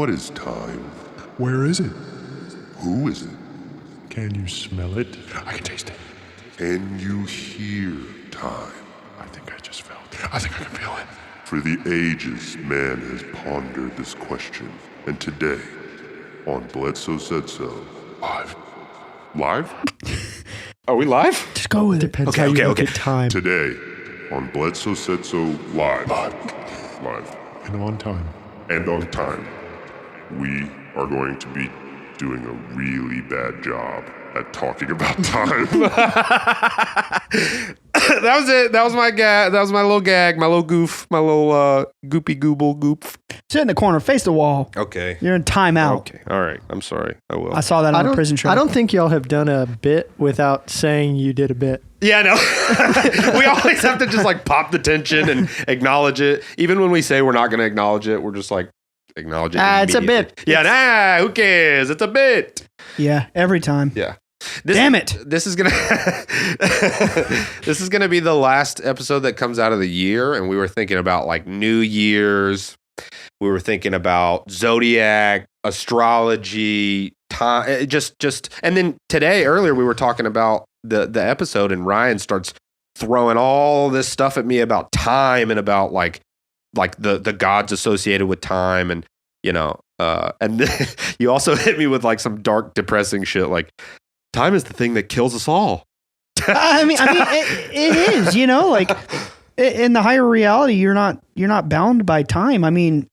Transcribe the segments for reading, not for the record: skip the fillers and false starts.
What is time? Where is it? Who is it? Can you smell it? I can taste it. Can you hear time? I think I just felt it. I think I can feel it. For the ages, man has pondered this question. And today, on Bledsoe Said So. Live? Are we live? Just go with it. Depends how you look at time. Today, on Bledsoe Said So Live. And on time. And on time, we are going to be doing a really bad job at talking about time. That was it. That was my gag. That was my little gag, my little goof, my little goopy gooble goof. Sit in the corner, face the wall. Okay. You're in timeout. Okay. All right. I'm sorry. I will. I saw that on a prison show. I don't think y'all have done a bit without saying you did a bit. Yeah, no. We always have to just like pop the tension and acknowledge it. Even when we say we're not going to acknowledge it, we're just like, acknowledge it. It's a bit. Yeah, who cares? It's a bit. Yeah, every time. Yeah. Damn it. This is gonna this is gonna be the last episode that comes out of the year, and we were thinking about like New Year's. We were thinking about zodiac, astrology, time. And then earlier we were talking about the episode, and Ryan starts throwing all this stuff at me about time and about like the gods associated with time, and and then you also hit me with like some dark, depressing shit like. Time is the thing that kills us all. I mean, it is, like in the higher reality, you're not bound by time. I mean,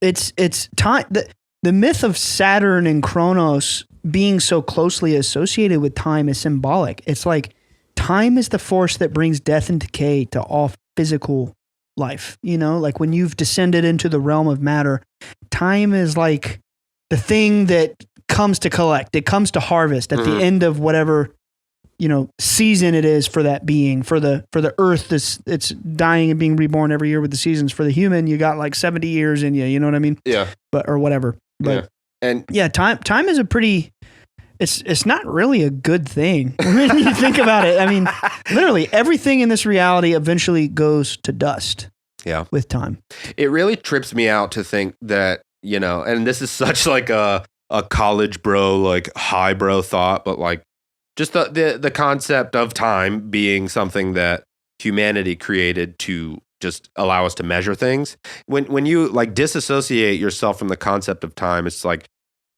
it's time. The myth of Saturn and Kronos being so closely associated with time is symbolic. It's like time is the force that brings death and decay to all physical life. Like when you've descended into the realm of matter, time is like the thing that comes to collect. It comes to harvest at the end of whatever, season it is for that being. For the earth, it's dying and being reborn every year with the seasons. For the human, you got like 70 years in you. You know what I mean? Yeah. Or whatever. But time is a pretty. It's not really a good thing when you think about it. I mean, literally everything in this reality eventually goes to dust. Yeah. With time, it really trips me out to think that and this is such like a college bro, like high bro thought, but like just the concept of time being something that humanity created to just allow us to measure things. When you like disassociate yourself from the concept of time, it's like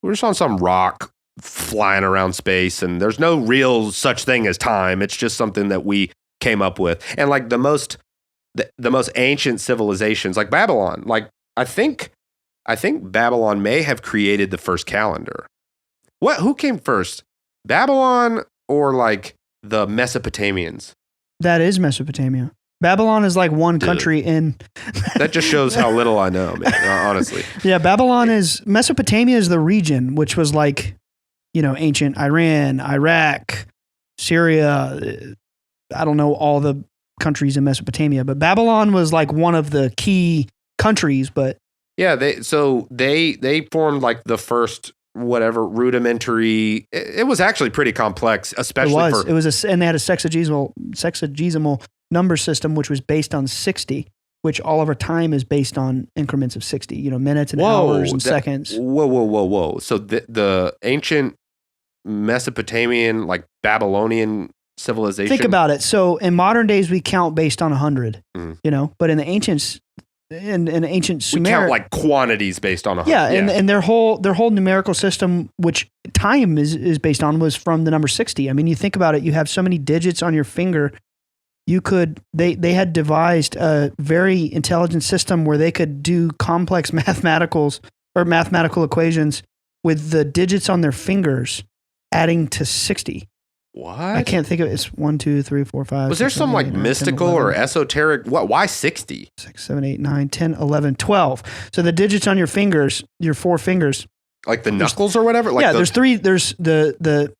we're just on some rock flying around space and there's no real such thing as time. It's just something that we came up with. And like the most ancient civilizations like Babylon, like I think Babylon may have created the first calendar. Who came first? Babylon or like the Mesopotamians? That is Mesopotamia. Babylon is like one country in. That just shows how little I know, man, honestly. Yeah, Mesopotamia is the region, which was like, ancient Iran, Iraq, Syria. I don't know all the countries in Mesopotamia, but Babylon was like one of the key countries, but. Yeah, they formed like the first whatever rudimentary. It was actually pretty complex, especially and they had a sexagesimal number system, which was based on 60, which all of our time is based on increments of 60. Minutes and hours and seconds. Whoa! So the ancient Mesopotamian, like Babylonian civilization. Think about it. So in modern days, we count based on 100. But in the ancients. In ancient Sumer, we count like quantities based on 100. Yeah, and their whole numerical system, which time is based on, was from the number 60. I mean, you think about it, you have so many digits on your finger. They had devised a very intelligent system where they could do complex mathematical equations with the digits on their fingers adding to 60. What? I can't think of it. It's 1, 2, 3, 4, 5. Was there some like mystical 10, 11, or esoteric? What? Why 60? 6, 7, 8, 9, 10, 11, 12. So the digits on your fingers, your 4 fingers. Like the knuckles or whatever? Like there's 3. There's the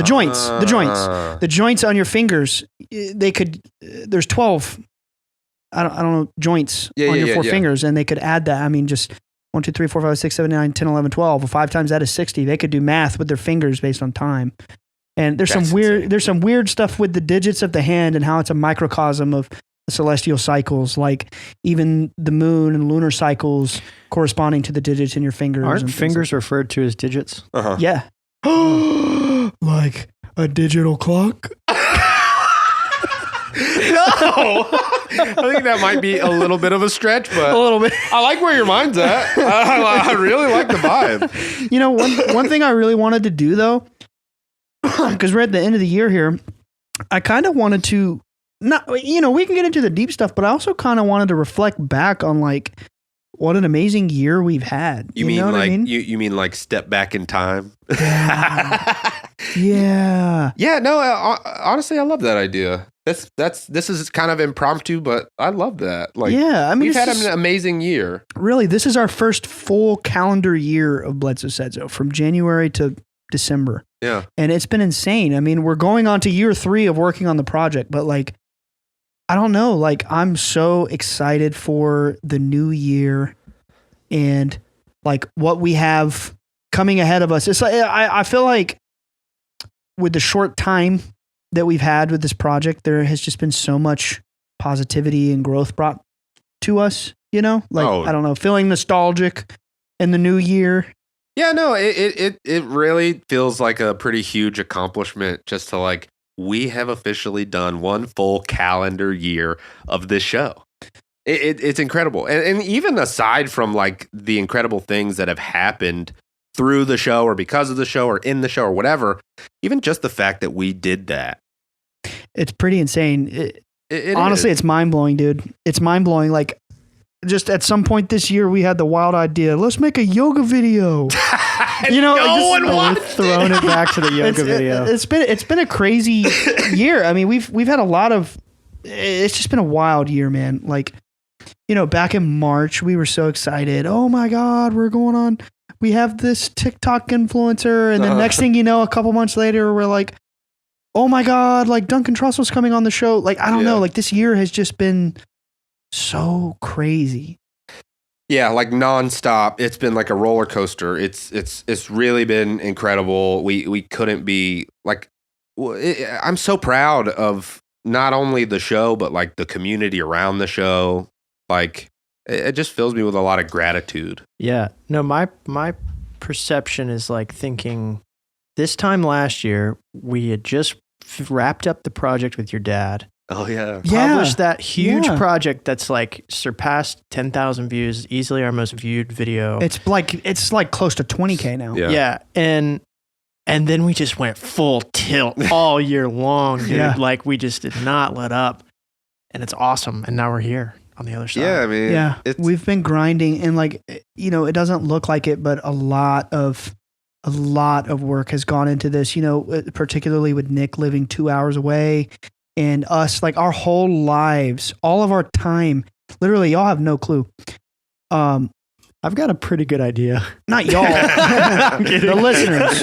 joints. The joints. The joints on your fingers, there's 12. I don't know, joints on your 4 fingers, and they could add that. I mean, just 1, 2, 3, 4, 5, 6, 7, 9, 10, 11, 12. Well, 5 times that is 60. They could do math with their fingers based on time. And there's some weird stuff with the digits of the hand and how it's a microcosm of celestial cycles, like even the moon and lunar cycles corresponding to the digits in your fingers. Aren't and things fingers referred to as digits? Uh-huh. Yeah. Like a digital clock? No, I think that might be a little bit of a stretch, but A little bit. I like where your mind's at. I really like the vibe. You know, one thing I really wanted to do though, because we're at the end of the year here, I kind of wanted to not, you know, we can get into the deep stuff, but I also kind of wanted to reflect back on like what an amazing year we've had. You mean know what like I mean? you mean like step back in time? Yeah. Yeah, no, honestly, I love that idea. This is kind of impromptu, but I love that. Like, Yeah. I mean, we've had it's an amazing year. really, this is our first full calendar year of Bledsoe Said So, from January to December. Yeah, And it's been insane. I mean, we're going on to year 3 of working on the project, but like, I don't know. Like, I'm so excited for the new year and like what we have coming ahead of us. It's like, I feel like with the short time that we've had with this project, there has just been so much positivity and growth brought to us, you know, like, Oh. I don't know, feeling nostalgic in the new year. yeah, no, it really feels like a pretty huge accomplishment just to like we have officially done one full calendar year of this show. It's incredible, and even aside from like the incredible things that have happened through the show or because of the show or in the show or whatever, even just the fact that we did that. It's pretty insane. It Honestly, is. it's mind blowing, dude. It's mind blowing. Like, just at some point this year, we had the wild idea. Let's make a yoga video. You know, no like, one We're watched throwing it back to the yoga video. It's been a crazy year. I mean, we've had a lot of. It's just been a wild year, man. Like, you know, back in March, we were so excited. Oh my God, we're going on. We have this TikTok influencer, and then next thing you know, a couple months later, we're like, oh my God, like Duncan Trussell's coming on the show. Like, I don't know. Like, this year has just been so crazy. Yeah, like nonstop. It's been like a roller coaster. It's really been incredible. We couldn't be like. I'm so proud of not only the show but like the community around the show. Like it just fills me with a lot of gratitude. Yeah. No, my perception is like thinking this time last year, we had just wrapped up the project with your dad. Oh yeah. Published that huge Yeah. project that's like surpassed 10,000 views, easily our most viewed video. It's like close to 20K now. Yeah. Yeah. And then we just went full tilt all year long, dude. Yeah. Like we just did not let up. And it's awesome. And now we're here on the other side. Yeah, I mean, Yeah, it's, we've been grinding, and like, you know, it doesn't look like it, but a lot of work has gone into this. You know, particularly with Nick living 2 hours away, and us, like our whole lives, all of our time. Literally, y'all have no clue. I've got a pretty good idea. Not y'all, the listeners.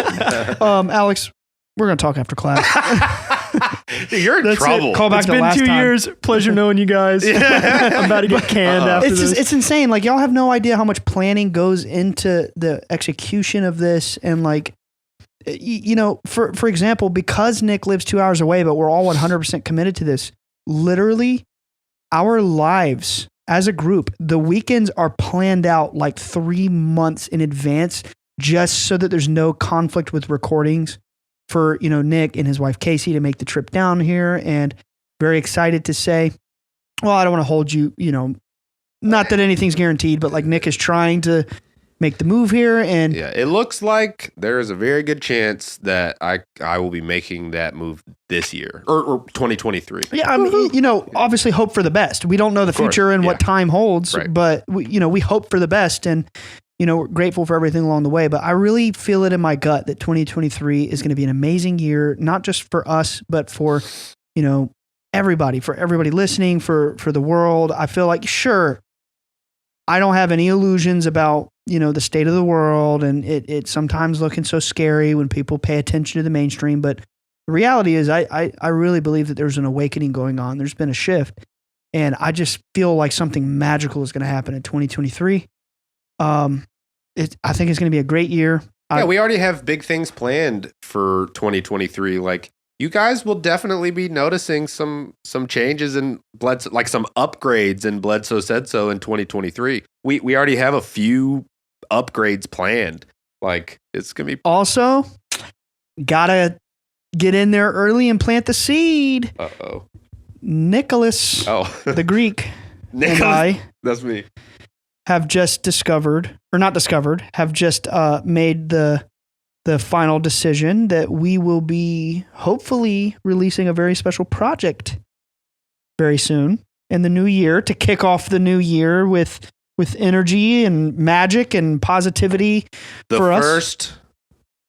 Alex, we're gonna talk after class. you're in That's it. trouble. Call back It's to been last 2 time. years. Pleasure knowing you guys. I'm about to get canned after It's this. just, it's insane. Like, y'all have no idea how much planning goes into the execution of this, and like, you know, for example, because Nick lives 2 hours away, but we're all 100% committed to this. Literally, our lives as a group, the weekends are planned out like 3 months in advance, just so that there's no conflict with recordings for, you know, Nick and his wife Casey to make the trip down here. And very excited to say, well, I don't want to hold you, you know, not that anything's guaranteed, but like Nick is trying to make the move here. And Yeah, it looks like there is a very good chance that I will be making that move this year or 2023. yeah, I mean, you know, obviously hope for the best. We don't know the Of course, future and yeah. what time holds, Right. but we hope for the best, and, you know, we're grateful for everything along the way. But I really feel it in my gut that 2023 is going to be an amazing year, not just for us, but for, you know, everybody, listening, for the world. I feel like, sure, I don't have any illusions about, you know, the state of the world, and it sometimes looking so scary when people pay attention to the mainstream. But the reality is I really believe that there's an awakening going on. There's been a shift, and I just feel like something magical is going to happen in 2023. I think it's going to be a great year. Yeah, we already have big things planned for 2023. Like you guys will definitely be noticing some changes in Bledsoe, like some upgrades in Bledsoe Said So in 2023. We already have a few upgrades planned. Like it's gonna be Also, gotta get in there early and plant the seed. Nicholas, the Greek, Nicholas, and I that's me. have just made the final decision that we will be hopefully releasing a very special project very soon in the new year to kick off the new year with energy and magic and positivity for us. The first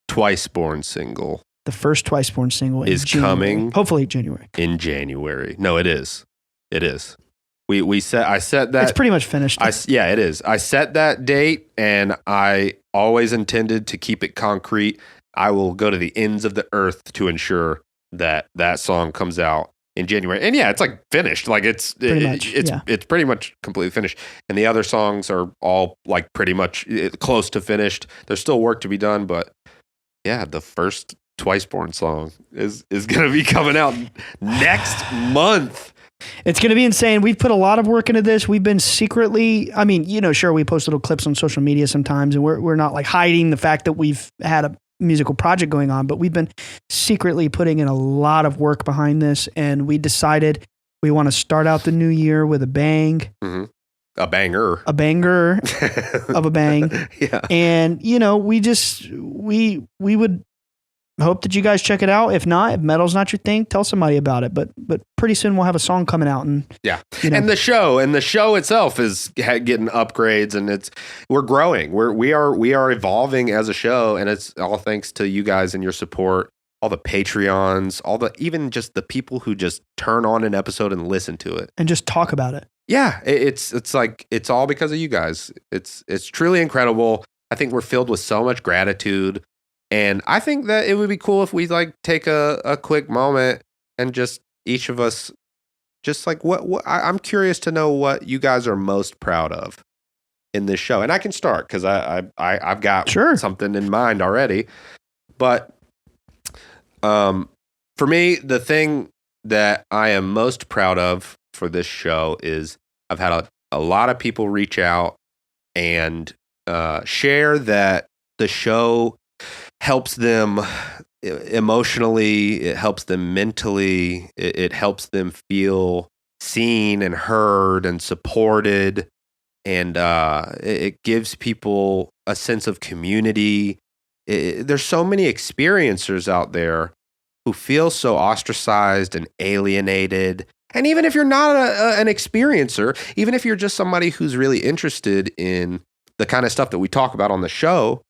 Twice Born single. The first Twice Born single is coming. Hopefully January. In January. No, it is. It is. I set that. It's pretty much finished. Yeah, it is. I set that date, and I always intended to keep it concrete. I will go to the ends of the earth to ensure that that song comes out in January. And yeah, it's like finished. Like it's pretty much completely finished. And the other songs are all like pretty much close to finished. There's still work to be done, but yeah, the first Twice Born song is going to be coming out next month. It's going to be insane. We've put a lot of work into this. We've been secretly, I mean, sure, we post little clips on social media sometimes, and we're not like hiding the fact that we've had a musical project going on, but we've been secretly putting in a lot of work behind this, and we decided we want to start out the new year with a bang. Mm-hmm. A banger. A banger of a bang. Yeah. And, we would hope that you guys check it out. If not, if metal's not your thing, tell somebody about it. But pretty soon we'll have a song coming out, and and the show itself is getting upgrades, and we're growing. We are evolving as a show, and it's all thanks to you guys and your support. All the Patreons, even just the people who just turn on an episode and listen to it and just talk about it. Yeah, it's like it's all because of you guys. It's truly incredible. I think we're filled with so much gratitude. And I think that it would be cool if we like take a quick moment and just each of us just like what I'm curious to know what you guys are most proud of in this show. And I can start because I've got something in mind already. But for me, the thing that I am most proud of for this show is I've had a lot of people reach out and share that the show helps them emotionally, it helps them mentally, it helps them feel seen and heard and supported, and it gives people a sense of community. There's so many experiencers out there who feel so ostracized and alienated. And even if you're not an experiencer, even if you're just somebody who's really interested in the kind of stuff that we talk about on the show,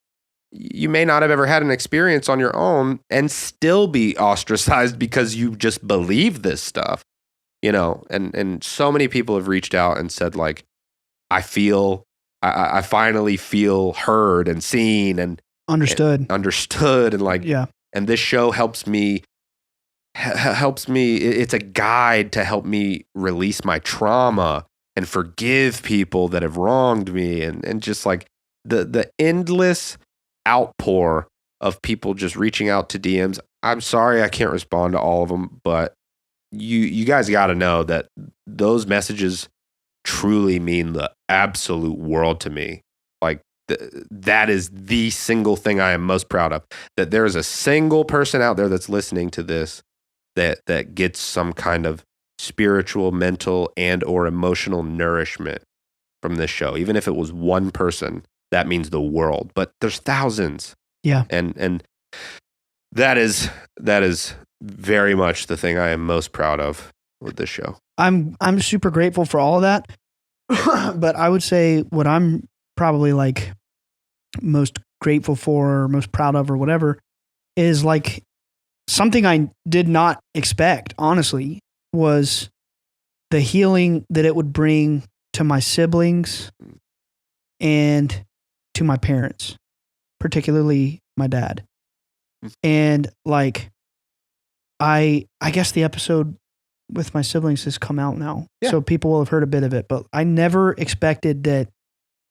you may not have ever had an experience on your own and still be ostracized because you just believe this stuff, and so many people have reached out and said like, I finally feel heard and seen and understood and like, yeah. And this show helps me. It's a guide to help me release my trauma and forgive people that have wronged me. And just like the endless outpour of people just reaching out to DMs. I'm sorry I can't respond to all of them, but you guys got to know that those messages truly mean the absolute world to me. Like that is the single thing I am most proud of, that there is a single person out there that's listening to this that gets some kind of spiritual, mental, and or emotional nourishment from this show. Even if it was one person, that means the world. But there's thousands. Yeah. And that is very much the thing I am most proud of with this show. I'm super grateful for all of that. But I would say what I'm probably like most grateful for or most proud of or whatever is like something I did not expect, honestly, was the healing that it would bring to my siblings and to my parents, particularly my dad. And like, I guess the episode with my siblings has come out now. Yeah. So people will have heard a bit of it, but I never expected that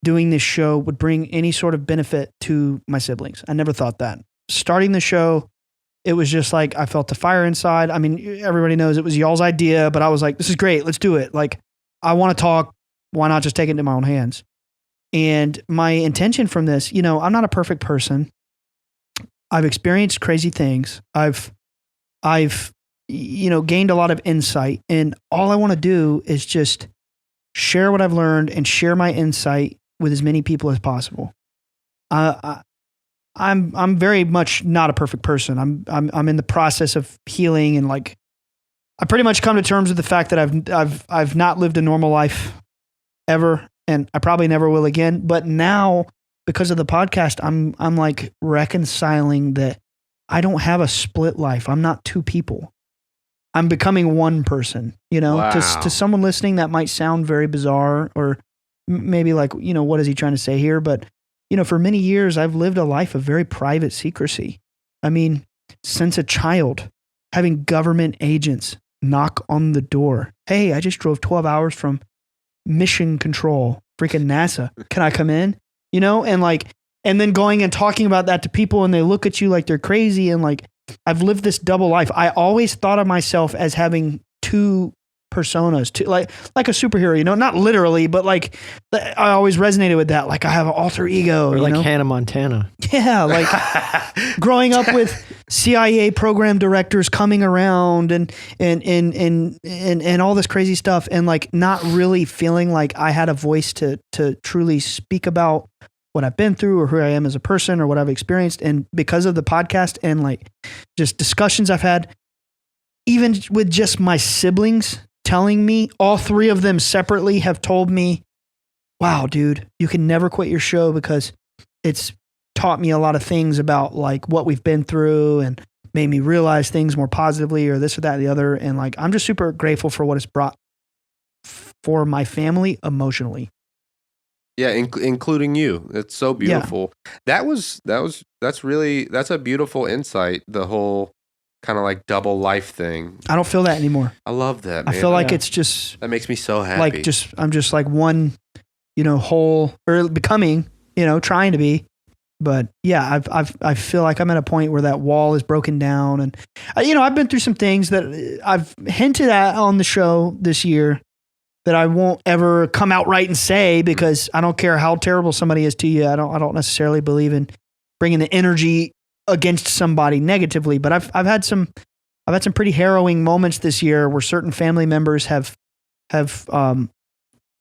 doing this show would bring any sort of benefit to my siblings. I never thought that. Starting the show, it was just like, I felt the fire inside. I mean, everybody knows it was y'all's idea, but I was like, this is great. Let's do it. Like, I want to talk. Why not just take it into my own hands? And my intention from this, you know, I'm not a perfect person. I've experienced crazy things. I've, you know, gained a lot of insight, and all I want to do is just share what I've learned and share my insight with as many people as possible. I'm very much not a perfect person. I'm in the process of healing, and like, I pretty much come to terms with the fact that I've not lived a normal life ever, and I probably never will again. But now, because of the podcast, I'm like reconciling that I don't have a split life. I'm not two people. I'm becoming one person, you know. Wow. To someone listening, that might sound very bizarre, or maybe like, you know, what is he trying to say here? But, you know, for many years, I've lived a life of very private secrecy. I mean, since a child, having government agents knock on the door. Hey, I just drove 12 hours from Mission Control, freaking NASA. Can I come in? You know, and like, and then going and talking about that to people, and they look at you like they're crazy. And like, I've lived this double life. I always thought of myself as having two personas, like a superhero, you know, not literally, but like, I always resonated with that. Like, I have an alter ego, Or like know? Hannah Montana. Yeah, like growing up with CIA program directors coming around and all this crazy stuff, and like not really feeling like I had a voice to truly speak about what I've been through or who I am as a person or what I've experienced. And because of the podcast and like just discussions I've had, even with just my siblings telling me, all three of them separately have told me, wow, dude, you can never quit your show because it's taught me a lot of things about like what we've been through and made me realize things more positively or this or that or the other. And like, I'm just super grateful for what it's brought for my family emotionally. Yeah, including you. It's so beautiful. Yeah. That's a beautiful insight. The whole kind of like double life thing. I don't feel that anymore. I love that, man. I feel like it's just, that makes me so happy. Like I'm just like one, you know, whole, or becoming, you know, trying to be. But yeah, I feel like I'm at a point where that wall is broken down, and you know, I've been through some things that I've hinted at on the show this year that I won't ever come out right and say, because I don't care how terrible somebody is to you. I don't necessarily believe in bringing the energy against somebody negatively, but I've had some pretty harrowing moments this year where certain family members have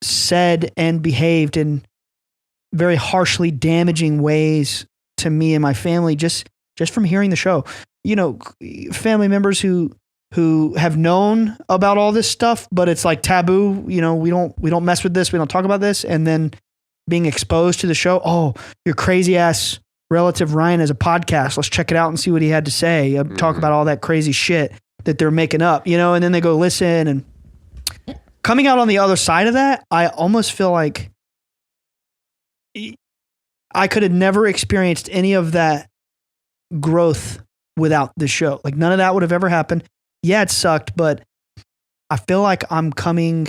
said and behaved in very harshly damaging ways to me and my family just from hearing the show. You know, family members who have known about all this stuff, but it's like taboo. You know, we don't mess with this. We don't talk about this. And then being exposed to the show. Oh, your crazy ass relative Ryan has a podcast. Let's check it out and see what he had to say. Talk about all that crazy shit that they're making up, you know, and then they go listen. And coming out on the other side of that, I almost feel like I could have never experienced any of that growth without the show. Like, none of that would have ever happened. Yeah, it sucked, but I feel like I'm coming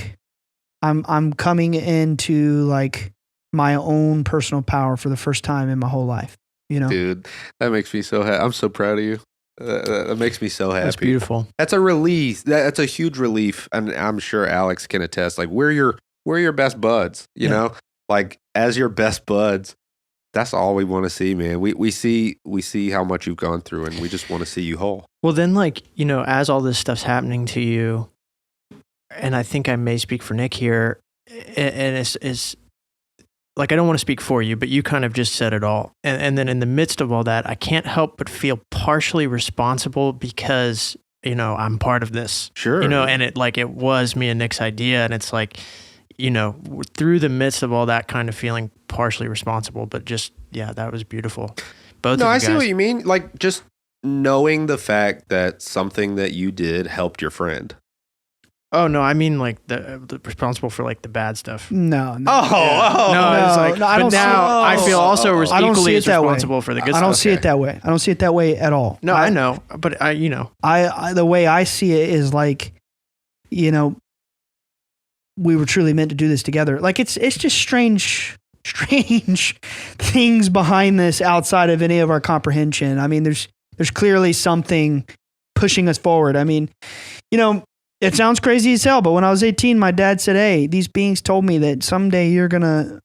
into like my own personal power for the first time in my whole life, you know? Dude, that makes me so happy. I'm so proud of you. That makes me so happy. That's beautiful. That's a release. That's a huge relief. And I'm sure Alex can attest. Like, we're your best buds, you know? Like, as your best buds, that's all we want to see, man. We see how much you've gone through, and we just want to see you whole. Well, then, like, you know, as all this stuff's happening to you, and I think I may speak for Nick here, and it's like, I don't want to speak for you, but you kind of just said it all. And then in the midst of all that, I can't help but feel partially responsible because, you know, I'm part of this. Sure. You know, and it was me and Nick's idea, and it's like, you know, through the midst of all that, kind of feeling partially responsible, but just, yeah, that was beautiful. Both of you guys. I see what you mean. Like, just knowing the fact that something that you did helped your friend. Oh, no, I mean, like, the responsible for, like, the bad stuff. No. Oh, it's like, I don't. I feel also equally as that responsible way. for the good stuff. I don't see it that way. I don't see it that way at all. No, I know, but I the way I see it is like, you know, we were truly meant to do this together. Like, it's just strange things behind this outside of any of our comprehension. I mean, there's there's clearly something pushing us forward. I mean, it sounds crazy as hell, but when I was 18, my dad said, hey, these beings told me that someday you're going to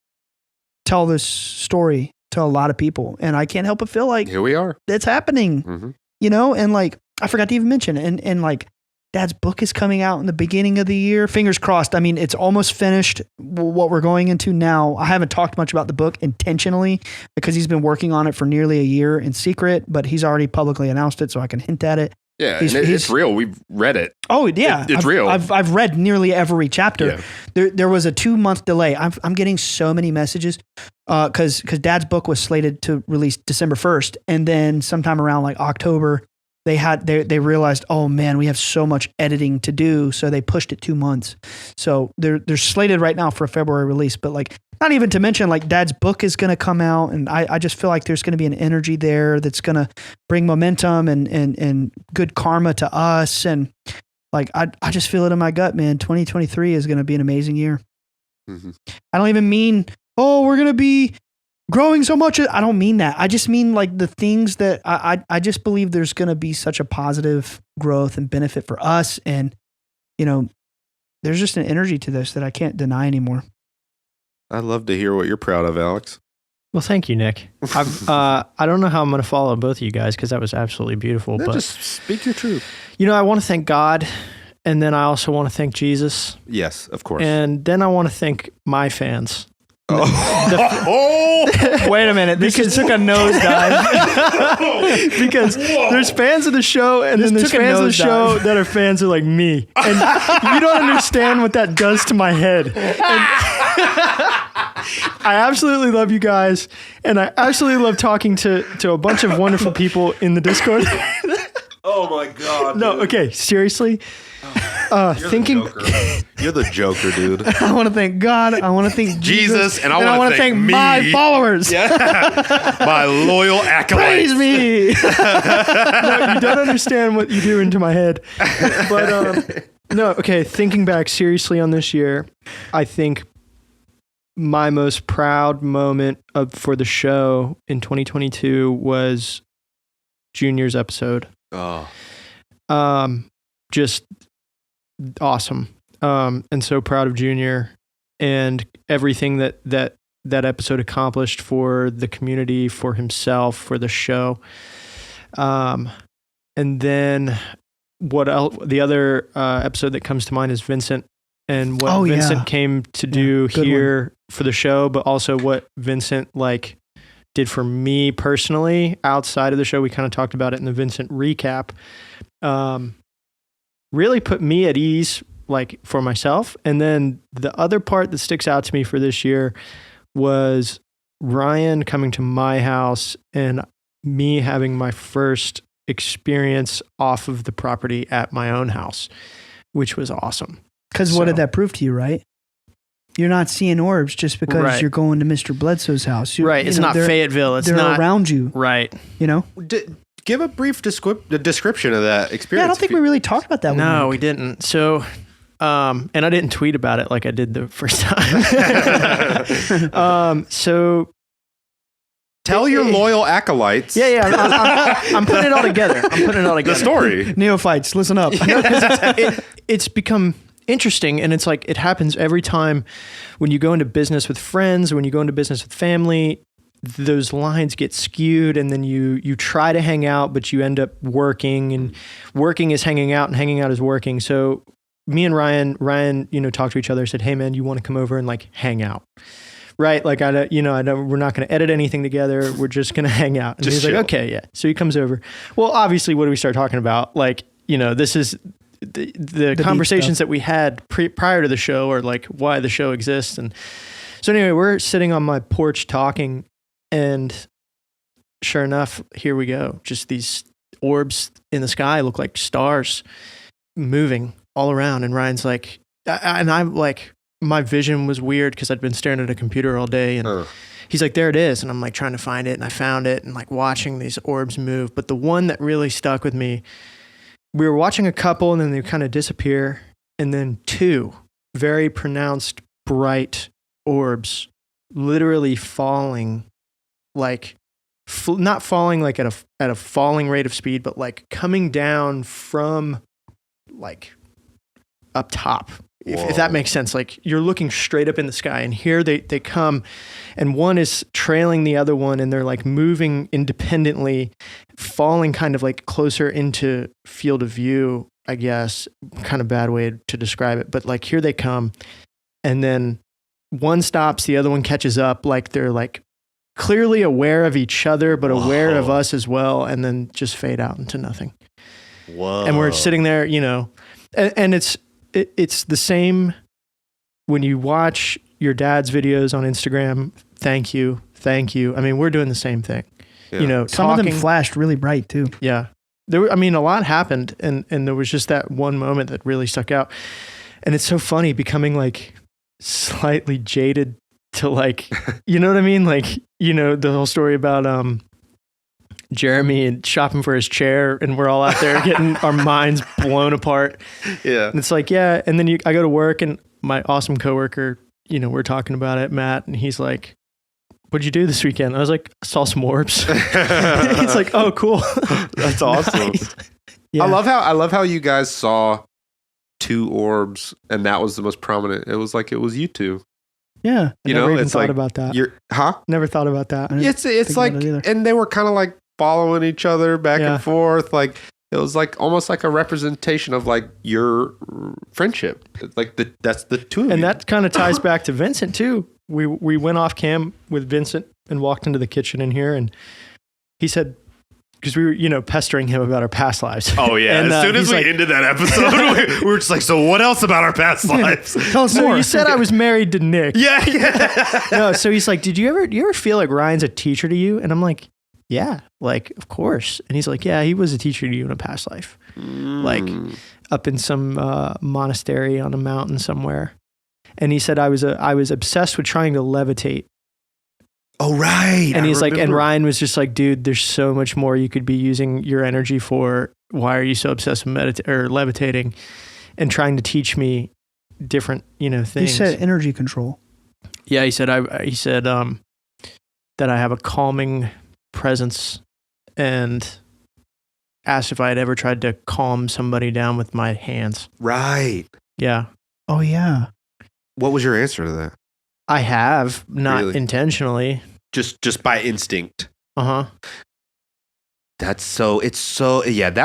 tell this story to a lot of people. And I can't help but feel like Here we are. it's happening, and like, I forgot to even mention, and like, Dad's book is coming out in the beginning of the year. Fingers crossed. I mean, it's almost finished what we're going into now. I haven't talked much about the book intentionally because he's been working on it for nearly a year in secret, but he's already publicly announced it, so I can hint at it. Yeah, it's real. We've read it. Oh yeah, it's real. I've read nearly every chapter. Yeah. There was a 2-month delay. I'm getting so many messages because Dad's book was slated to release December 1st, and then sometime around like October, they realized, oh man, we have so much editing to do, so they pushed it 2 months. So they're slated right now for a February release, but like, not even to mention like Dad's book is going to come out, and I just feel like there's going to be an energy there that's going to bring momentum and good karma to us. And like, I just feel it in my gut, man. 2023 is going to be an amazing year. Mm-hmm. I don't even mean, we're going to be growing so much. I don't mean that. I just mean like the things that I just believe there's going to be such a positive growth and benefit for us. And, there's just an energy to this that I can't deny anymore. I'd love to hear what you're proud of, Alex. Well, thank you, Nick. I don't know how I'm going to follow both of you guys because that was absolutely beautiful. No, but just speak your truth. I want to thank God, and then I also want to thank Jesus, Yes, of course. and then I want to thank my fans. Wait a minute. This just took a nosedive. Because there's fans of the show, and then there's took a fans of the nosedive. show that are fans of like me. And you don't understand what that does to my head. And I absolutely love you guys, and I absolutely love talking to a bunch of wonderful people in the Discord. Oh my God. No, okay, seriously. Thinking You're the Joker, dude. I want to thank God. I want to thank Jesus, and I want wanna to thank me. my followers. My loyal acolytes. Praise me. No, you don't understand what you do into my head. But no, okay, thinking back seriously on this year, I think my most proud moment for the show in 2022 was Junior's episode. Oh. Just awesome. And so proud of Junior and everything that episode accomplished for the community, for himself, for the show. And then what else, the other episode that comes to mind is Vincent and what Vincent came to do here for the show, but also what Vincent like did for me personally outside of the show. We kind of talked about it in the Vincent recap. Really put me at ease, like for myself. And then the other part that sticks out to me for this year was Ryan coming to my house and me having my first experience off of the property at my own house, which was awesome. Because what did that prove to you, right? You're not seeing orbs just because you're going to Mr. Bledsoe's house. It's not Fayetteville. It's they're not around you. Right. Give a brief description of that experience. Yeah, I don't think we really talked about that. No, we didn't. So, and I didn't tweet about it like I did the first time. So tell your loyal acolytes. Yeah. I'm putting it all together. The story. Neophytes, listen up. It's become interesting, and it's like it happens every time when you go into business with friends, when you go into business with family. Those lines get skewed, and then you try to hang out, but you end up working, and working is hanging out, and hanging out is working. So me and Ryan, talked to each other, said, "Hey man, you want to come over and like hang out?" Right? Like we're not going to edit anything together. We're just going to hang out. And he's like, "Okay, yeah." So he comes over. Well, obviously, what do we start talking about? Like, this is the conversations that we had prior to the show, or like why the show exists. And so anyway, we're sitting on my porch talking. And sure enough, here we go. Just these orbs in the sky look like stars moving all around. And Ryan's like, and I'm like, my vision was weird because I'd been staring at a computer all day. And he's like, there it is. And I'm like trying to find it. And I found it and like watching these orbs move. But the one that really stuck with me, we were watching a couple and then they kind of disappear. And then two very pronounced, bright orbs literally falling like not falling like at a falling rate of speed, but like coming down from like up top. If that makes sense, like you're looking straight up in the sky, and here they come, and one is trailing the other one, and they're like moving independently, falling kind of like closer into field of view, I guess. Kind of bad way to describe it, but like here they come, and then one stops, the other one catches up, like they're like clearly aware of each other, but aware of us as well, and then just fade out into nothing. Whoa. And we're sitting there, you know, and it's the same when you watch your dad's videos on Instagram. Thank you. I mean, we're doing the same thing. Yeah. You know, Some of them flashed really bright too. Yeah. A lot happened, and there was just that one moment that really stuck out. And it's so funny becoming like slightly jaded to like, you know what I mean? Like, you know, the whole story about Jeremy and shopping for his chair, and we're all out there getting our minds blown apart. Yeah. And it's like, yeah. And then I go to work, and my awesome coworker, you know, we're talking about it, Matt, and he's like, what'd you do this weekend? I was like, I saw some orbs. It's like, oh, cool. That's awesome. Nice. Yeah. I love how you guys saw 2 orbs, and that was the most prominent. It was you two. Yeah. I never even thought about that. Never thought about that. It's like, and they were kind of like following each other back and forth. Like it was like almost like a representation of like your friendship. Like that's the two of you. And that kind of ties back to Vincent too. We went off cam with Vincent and walked into the kitchen in here, and he said, because we were, you know, pestering him about our past lives. Oh yeah. And, as soon as we ended that episode, we were just like, so what else about our past lives? Tell us so more. you said I was married to Nick. Yeah. No, so he's like, do you ever feel like Ryan's a teacher to you? And I'm like, yeah, like, of course. And he's like, yeah, he was a teacher to you in a past life. Like up in some monastery on a mountain somewhere. And he said, I was obsessed with trying to levitate. Oh, right. And he's like, and Ryan was just like, dude, there's so much more you could be using your energy for. Why are you so obsessed with levitating and trying to teach me different, you know, things? He said energy control. Yeah, he said that I have a calming presence, and asked if I had ever tried to calm somebody down with my hands. Right. Yeah. Oh yeah. What was your answer to that? I have, not Really? Intentionally. Just by instinct. Uh-huh. That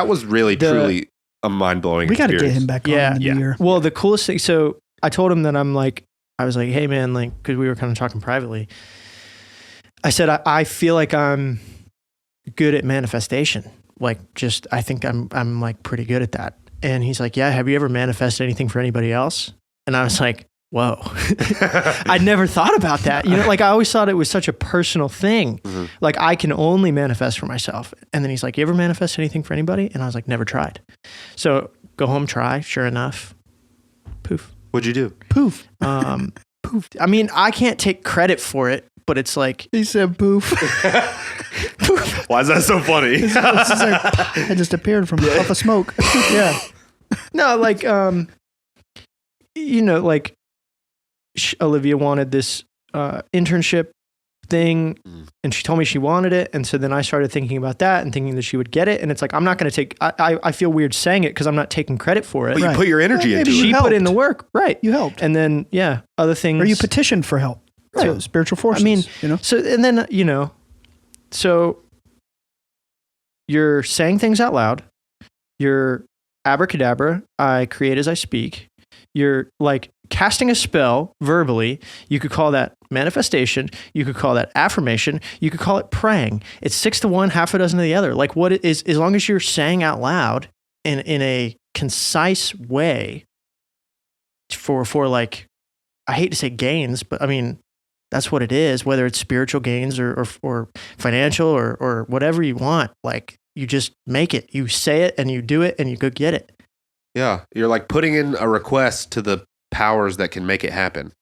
was really truly a mind-blowing We got to experience. get him back on in the new year. Well, the coolest thing, so I told him that I was like, hey man, like, because we were kind of talking privately. I said, I feel like I'm good at manifestation. Like, just, I think I'm like pretty good at that. And he's like, yeah, have you ever manifested anything for anybody else? And I was like, whoa, I'd never thought about that. You know, like I always thought it was such a personal thing. Mm-hmm. Like I can only manifest for myself. And then he's like, you ever manifest anything for anybody? And I was like, never tried. So go home, try. Sure enough, poof. What'd you do? Poof. Poof. I mean, I can't take credit for it, but it's like, He said poof. Why is that so funny? It's like, it just appeared from a puff of smoke. yeah. No, like, you know, like Olivia wanted this internship thing, and she told me she wanted it. And so then I started thinking about that and thinking that she would get it. And it's like, I'm not going to take, I feel weird saying it because I'm not taking credit for it. But you put your energy into She it. put in the work. Right. You helped. And then, yeah, other things. Or you petitioned for help. Right. So spiritual forces. I mean, you know? So, and then, you know, so you're saying things out loud. You're abracadabra. I create as I speak. You're like casting a spell verbally. You could call that manifestation. You could call that affirmation. You could call it praying. It's 6 to 1, half a dozen to the other. Like what it is, as long as you're saying out loud in a concise way for like, I hate to say gains, but I mean, that's what it is, whether it's spiritual gains or financial or whatever you want. Like you just make it, you say it and you do it and you go get it. Yeah. You're like putting in a request to the powers that can make it happen.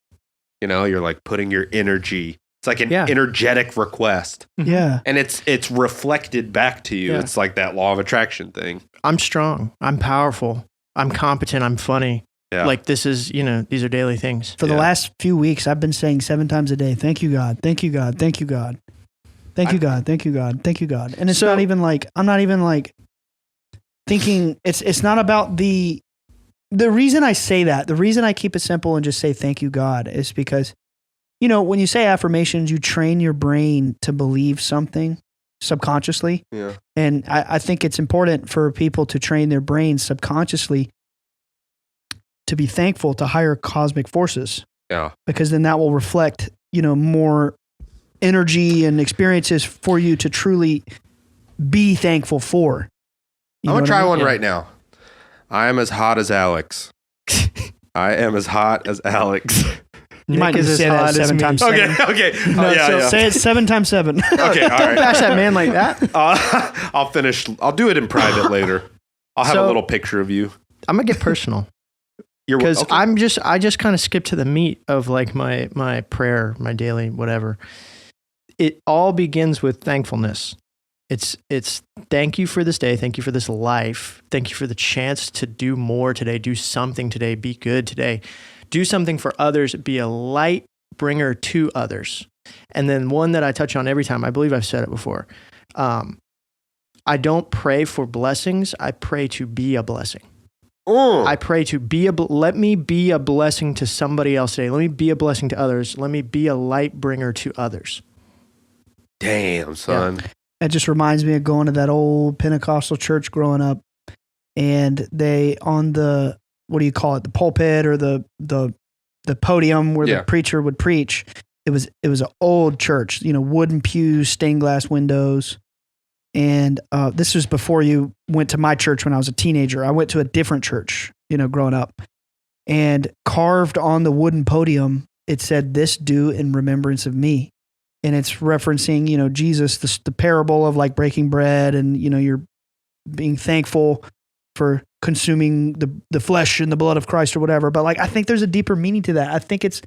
You know, you're like putting your energy. It's like an energetic request. Yeah. And it's reflected back to you. Yeah. It's like that law of attraction thing. I'm strong. I'm powerful. I'm competent. I'm funny. Yeah. Like this is, you know, these are daily things. For the last few weeks, I've been saying 7 times a day, thank you, God. Thank you, God. Thank you, God. Thank you, God. Thank you, God. Thank you, God. And it's So- not even like, I'm not even like thinking, it's not about the reason I say that, the reason I keep it simple and just say thank you, God, is because, you know, when you say affirmations, you train your brain to believe something subconsciously. Yeah. And I think it's important for people to train their brains subconsciously to be thankful to higher cosmic forces. Yeah. Because then that will reflect, you know, more energy and experiences for you to truly be thankful for. You I'm know gonna what try I mean? one Yeah. right now. I am as hot as Alex. I am as hot as Alex. You might Nick need is to as say that hot as 7 me. times Okay. 7. Okay. No, Oh, yeah. so Yeah. say it 7 times 7. Okay. All Don't right. bash that man like that. I'll finish. I'll do it in private later. I'll have a So- little picture of you. I'm gonna get personal You're because okay. I just kind of skip to the meat of like my prayer, my daily whatever. It all begins with thankfulness. It's thank you for this day, thank you for this life, thank you for the chance to do more today, do something today, be good today, do something for others, be a light bringer to others. And then one that I touch on every time, I believe I've said it before. I don't pray for blessings. I pray to be a blessing. I pray to be let me be a blessing to somebody else today. Let me be a blessing to others. Let me be a light bringer to others. Damn, son. It just reminds me of going to that old Pentecostal church growing up, and they on the, what do you call it, the pulpit or the podium where Yeah. the preacher would preach. It was an old church, you know, wooden pews, stained glass windows. And this was before you went to my church when I was a teenager. I went to a different church, you know, growing up. And carved on the wooden podium, it said, "This do in remembrance of me." And it's referencing, you know, Jesus, the parable of like breaking bread and, you know, you're being thankful for consuming the flesh and the blood of Christ or whatever. But like, I think there's a deeper meaning to that. I think it's,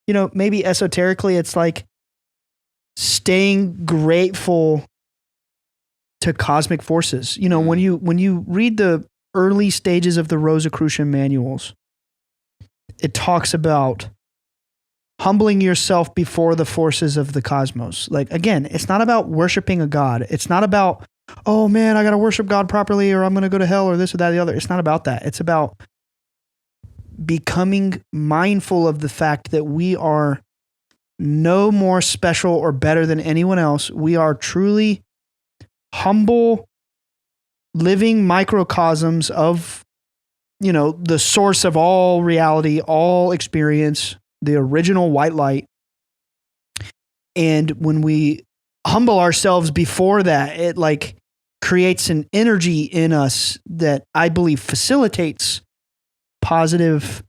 you know, maybe esoterically, it's like staying grateful to cosmic forces. You know, when you read the early stages of the Rosicrucian manuals, it talks about humbling yourself before the forces of the cosmos. Like, again, it's not about worshiping a god. It's not about, oh man, I got to worship God properly or I'm going to go to hell or this or that or the other. It's not about that. It's about becoming mindful of the fact that we are no more special or better than anyone else. We are truly humble, living microcosms of, you know, the source of all reality, all experience, the original white light. And when we humble ourselves before that, it like creates an energy in us that I believe facilitates positive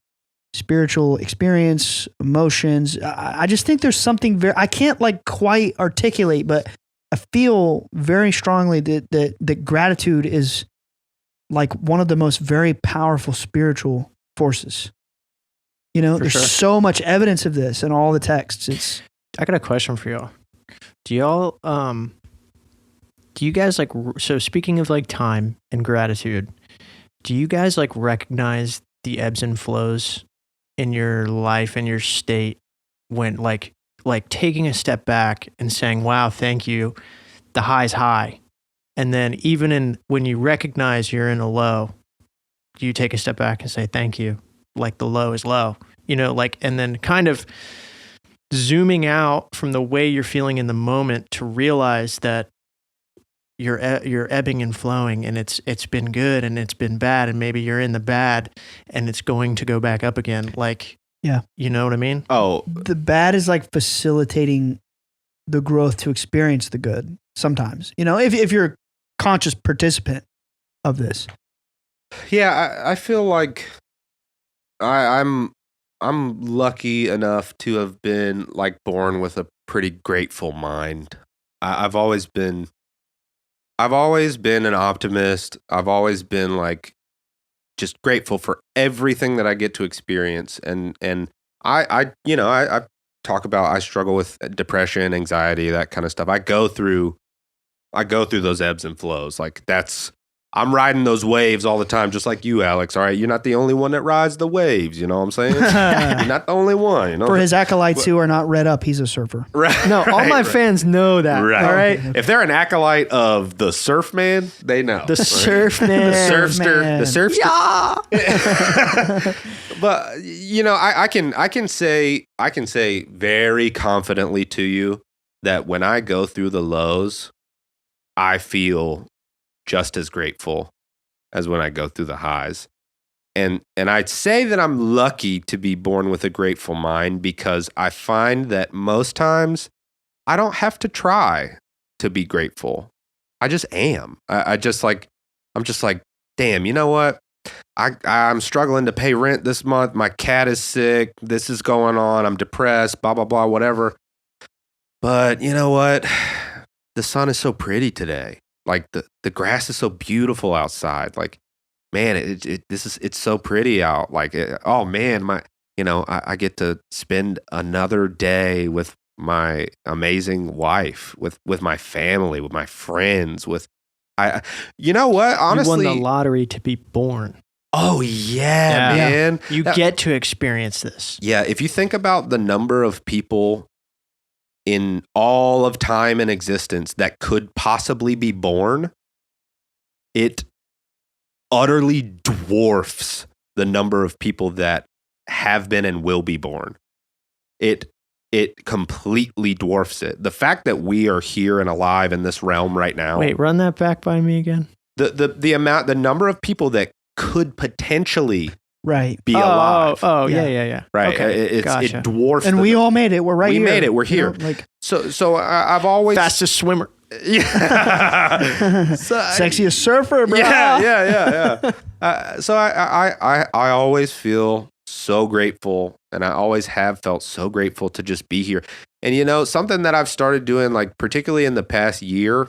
spiritual experience, emotions. I just think there's something very, I can't like quite articulate, but I feel very strongly that gratitude is like one of the most very powerful spiritual forces. You know, For there's sure. so much evidence of this in all the texts. I got a question for y'all. Do y'all, do you guys like, so speaking of like time and gratitude, do you guys like recognize the ebbs and flows in your life and your state when like taking a step back and saying, wow, thank you. The high's high. And then even in, when you recognize you're in a low, you take a step back and say, thank you. Like the low is low, you know, like, and then kind of zooming out from the way you're feeling in the moment to realize that you're ebbing and flowing and it's been good and it's been bad. And maybe you're in the bad and it's going to go back up again. Like, Yeah. You know what I mean? Oh, The bad is like facilitating the growth to experience the good sometimes, you know, if you're a conscious participant of this. yeah. I feel like I'm lucky enough to have been like born with a pretty grateful mind. I've always been an optimist. I've always been like just grateful for everything that I get to experience. And I talk about, I struggle with depression, anxiety, that kind of stuff. I go through those ebbs and flows. Like that's I'm riding those waves all the time, just like you, Alex. All right, you're not the only one that rides the waves. You know what I'm saying? You're not the only one. You know? For his acolytes who are not read up, he's a surfer. Right. No, all my right. fans know that. Right. All right. If they're an acolyte of the surf man, they know. The surf man. The surfster. man. The surfster. Yeah. But you know, I can say very confidently to you that when I go through the lows, I feel just as grateful as when I go through the highs. And I'd say that I'm lucky to be born with a grateful mind because I find that most times I don't have to try to be grateful. I just am. I'm just like, damn, you know what? I'm struggling to pay rent this month. My cat is sick. This is going on. I'm depressed, blah, blah, blah, whatever. But you know what? The sun is so pretty today. Like the grass is so beautiful outside. Like, man, it's so pretty out. Like, oh man, I get to spend another day with my amazing wife, with my family, with my friends, you know what? Honestly, you won the lottery to be born. Oh yeah, man. You get to experience this. Yeah, if you think about the number of people in all of time and existence that could possibly be born, it utterly dwarfs the number of people that have been and will be born. It completely dwarfs it. The fact that we are here and alive in this realm right now. Wait, run that back by me again. The number of people that could potentially be alive. Oh, yeah. Right. Okay, It dwarfs. And we all made it. We're right here. We made it. We're here. You know, like So I've always fastest swimmer. Yeah. sexiest surfer, bro. Yeah. So I always feel so grateful, and I always have felt so grateful to just be here. And you know, something that I've started doing, like particularly in the past year,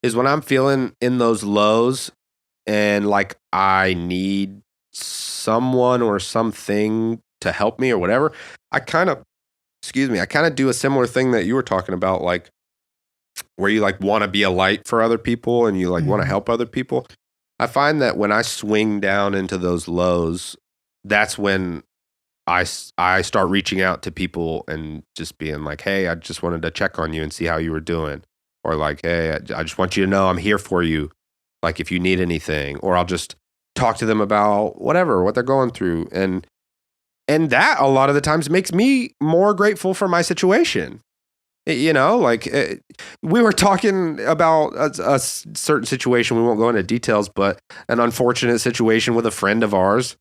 is when I'm feeling in those lows and like I need someone or something to help me or whatever, I kind of do a similar thing that you were talking about, like where you like want to be a light for other people and you like want to help other people. I find that when I swing down into those lows, that's when I start reaching out to people and just being like, hey, I just wanted to check on you and see how you were doing. Or like, hey, I just want you to know I'm here for you. Like if you need anything, or I'll just talk to them about what they're going through. And that a lot of the times makes me more grateful for my situation. You know, like we were talking about a certain situation. We won't go into details, but an unfortunate situation with a friend of ours.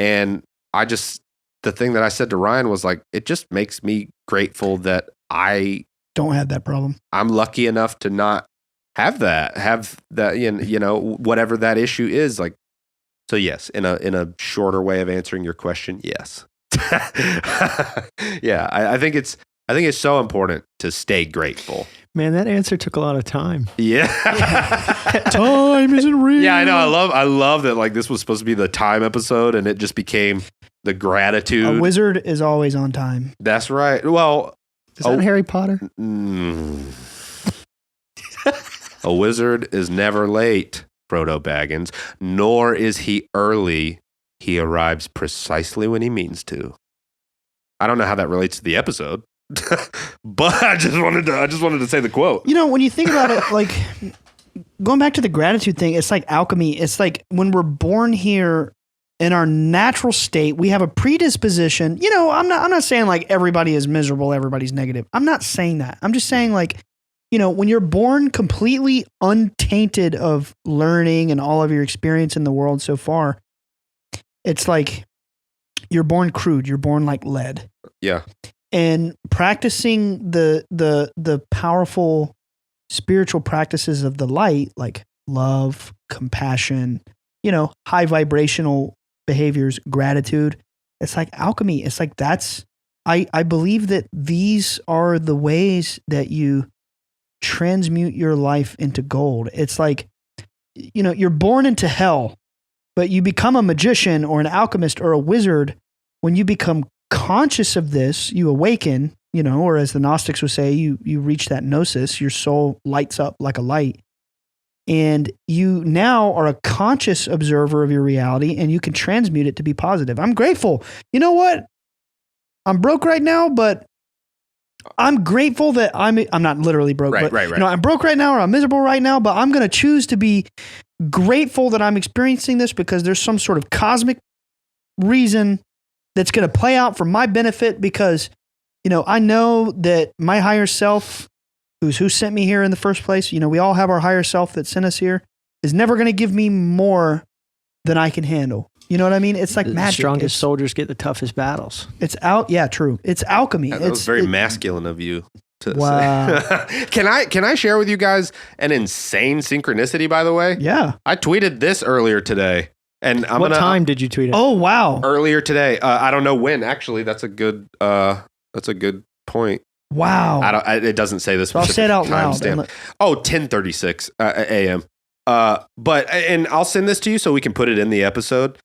And the thing that I said to Ryan was like, it just makes me grateful that I don't have that problem. I'm lucky enough to not have that, you know, whatever that issue is. Like, so yes, in a shorter way of answering your question, yes. Yeah, I think it's so important to stay grateful. Man, that answer took a lot of time. Yeah. Time isn't real. Yeah, I know. I love that. Like this was supposed to be the time episode, and it just became the gratitude. A wizard is always on time. That's right. Well, is that Harry Potter? A wizard is never late, Frodo Baggins, nor is he early. He arrives precisely when he means to. I don't know how that relates to the episode. But I just wanted to say the quote. You know, when you think about it, like going back to the gratitude thing, it's like alchemy. It's like when we're born here in our natural state, we have a predisposition. You know, I'm not saying like everybody is miserable, everybody's negative. I'm not saying that. I'm just saying like, you know, when you're born completely untainted of learning and all of your experience in the world so far, it's like you're born crude. You're born like lead. Yeah. And practicing the powerful spiritual practices of the light, like love, compassion, you know, high vibrational behaviors, gratitude. It's like alchemy. It's like I believe that these are the ways that you transmute your life into gold. It's like, you know, you're born into hell, but you become a magician or an alchemist or a wizard when you become conscious of this, you awaken, you know, or as the Gnostics would say, you reach that gnosis, your soul lights up like a light. And you now are a conscious observer of your reality, and you can transmute it to be positive. I'm grateful. You know what? I'm broke right now, but I'm grateful that I'm not literally broke, Right, but right. you know, I'm broke right now or I'm miserable right now, but I'm going to choose to be grateful that I'm experiencing this because there's some sort of cosmic reason that's going to play out for my benefit because, you know, I know that my higher self, who sent me here in the first place, you know, we all have our higher self that sent us here, is never going to give me more than I can handle. You know what I mean? It's like The magic. strongest soldiers get the toughest battles. It's out. Yeah, true. It's alchemy. That was very masculine of you to Wow. say. Can I share with you guys an insane synchronicity, by the way? Yeah. I tweeted this earlier today. And What time did you tweet it? Oh, wow. Earlier today. I don't know when, actually. That's a good point. Wow. It doesn't say this. So I'll say it out loud. Timestamp. 10:36 a.m. And I'll send this to you so we can put it in the episode.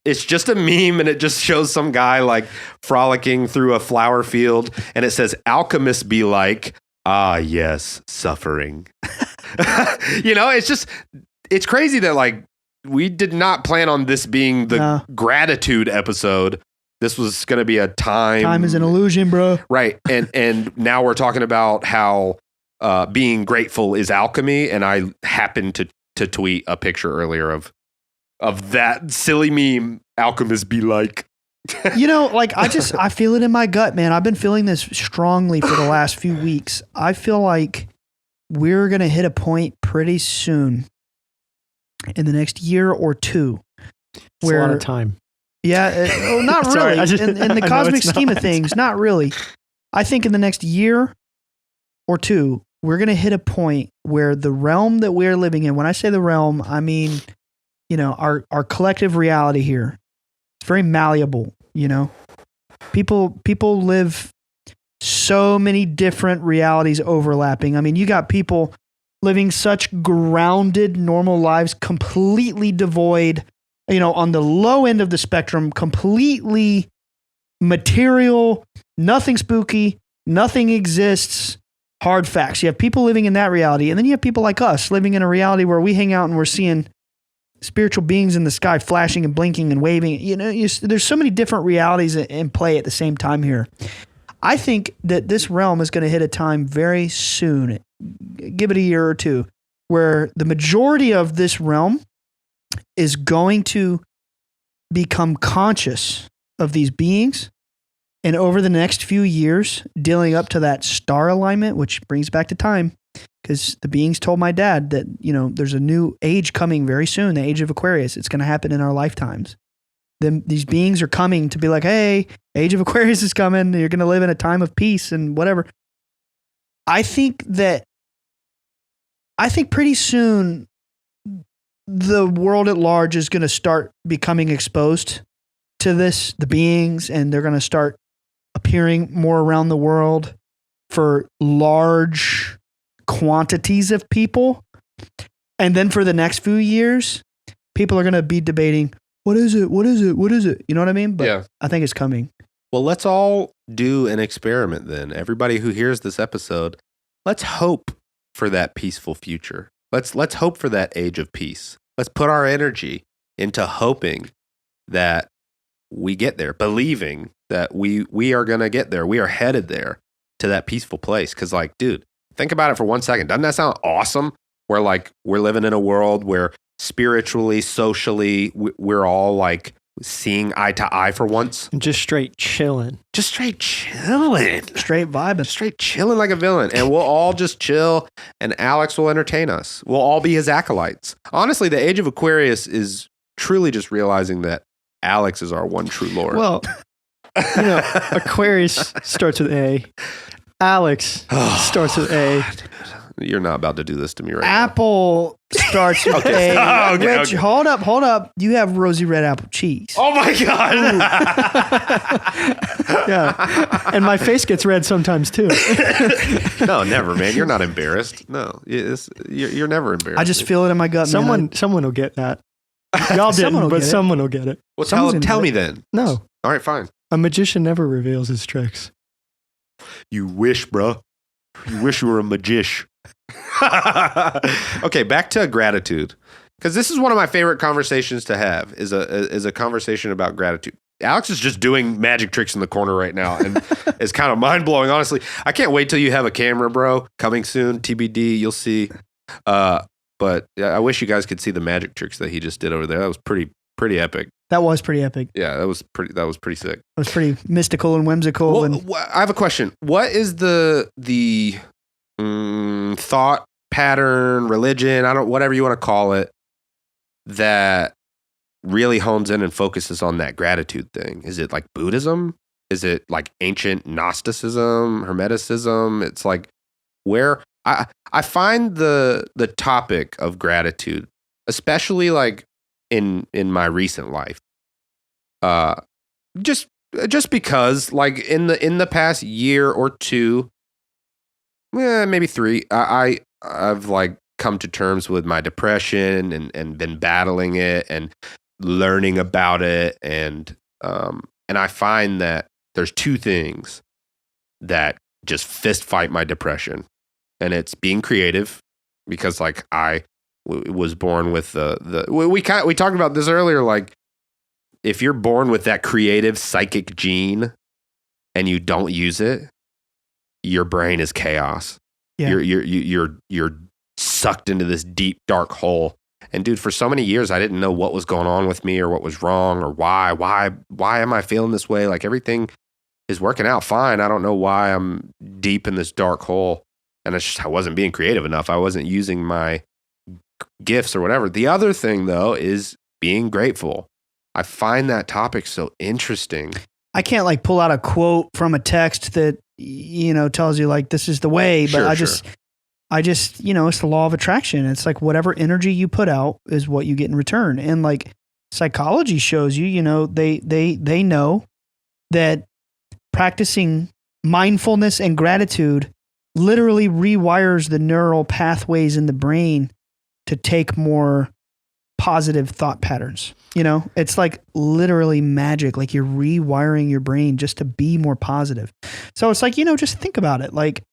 It's just a meme and it just shows some guy like frolicking through a flower field and it says alchemists be like, ah, yes, suffering. You know, it's crazy that like we did not plan on this being the gratitude episode. This was going to be a time. Time is an illusion, bro. Right. And now we're talking about how being grateful is alchemy. And I happened to tweet a picture earlier of that silly meme, alchemists be like. You know, like I feel it in my gut, man. I've been feeling this strongly for the last few weeks. I feel like we're going to hit a point pretty soon in the next year or two. It's a lot of time. Yeah, not Sorry, really. In the cosmic scheme of things, not really. I think in the next year or two, we're going to hit a point where the realm that we're living in, when I say the realm, I mean, you know, our collective reality here. It's very malleable, you know. People live so many different realities overlapping. I mean, you got people living such grounded, normal lives, completely devoid, you know, on the low end of the spectrum, completely material, nothing spooky, nothing exists, hard facts. You have people living in that reality. And then you have people like us living in a reality where we hang out and we're seeing spiritual beings in the sky flashing and blinking and waving. You know, there's so many different realities in play at the same time here. I think that this realm is going to hit a time very soon, give it a year or two, where the majority of this realm is going to become conscious of these beings. And over the next few years, dealing up to that star alignment, which brings back to time, because the beings told my dad that, you know, there's a new age coming very soon, the age of Aquarius. It's going to happen in our lifetimes. Then these beings are coming to be like, hey, age of Aquarius is coming. You're going to live in a time of peace and whatever. I think pretty soon the world at large is going to start becoming exposed to this, the beings, and they're going to start appearing more around the world for large quantities of people. And then for the next few years, people are going to be debating, what is it? What is it? What is it? You know what I mean? But yeah. I think it's coming. Well, let's all do an experiment then. Everybody who hears this episode, let's hope for that peaceful future. Let's hope for that age of peace. Let's put our energy into hoping that we get there, believing that we are going to get there. We are headed there to that peaceful place. Because, like, dude, think about it for 1 second. Doesn't that sound awesome? Where, like, we're living in a world where spiritually, socially, we're all, like, seeing eye to eye for once. Just straight chilling. Just straight chilling. Straight vibing. Straight chilling like a villain. And we'll all just chill and Alex will entertain us. We'll all be his acolytes. Honestly, the age of Aquarius is truly just realizing that Alex is our one true Lord. Well, you know, Aquarius starts with A. Alex starts with A. You're not about to do this to me right Apple starts with Okay. A. Okay, Rich, okay. Hold up. You have rosy red apple cheeks. now. Oh my God. Yeah. And my face gets red sometimes too. No, never, man. You're not embarrassed. No, you're never embarrassed. I just feel it in my gut, man. Someone will get that. Y'all Someone didn't, will but get it. someone will get it. Well, Someone's gonna tell do me it. then. No, All right, fine. a magician never reveals his tricks. You wish, bro. You wish you were a magician. Okay, back to gratitude. Because this is one of my favorite conversations to have is a conversation about gratitude. Alex is just doing magic tricks in the corner right now, and it's kind of mind blowing. Honestly, I can't wait till you have a camera, bro. Coming soon, TBD. You'll see. But I wish you guys could see the magic tricks that he just did over there. That was pretty epic. That was pretty epic. Yeah, that was pretty sick. It was pretty mystical and whimsical. Well, I have a question. What is the thought pattern, religion, whatever you want to call it, that really hones in and focuses on that gratitude thing? Is it like Buddhism? Is it like ancient Gnosticism, Hermeticism? It's like where I find the topic of gratitude, especially like in my recent life, just because like in the past year or two, maybe 3, I've like come to terms with my depression and been battling it and learning about it, and I find that there's 2 things that just fist fight my depression, and it's being creative, because like I was born with we talked about this earlier, like if you're born with that creative psychic gene and you don't use it, your brain is chaos. Yeah. You're sucked into this deep dark hole. And dude, for so many years, I didn't know what was going on with me or what was wrong or why am I feeling this way? Like everything is working out fine. I don't know why I'm deep in this dark hole. And it's just, I wasn't being creative enough. I wasn't using my gifts or whatever. The other thing though is being grateful. I find that topic so interesting. I can't like pull out a quote from a text that, tells you like, this is the way, but I just, it's the law of attraction. It's like whatever energy you put out is what you get in return. And like psychology shows you, they know that practicing mindfulness and gratitude literally rewires the neural pathways in the brain to take more positive thought patterns. It's like literally magic. Like you're rewiring your brain just to be more positive. So it's like, just think about it. Like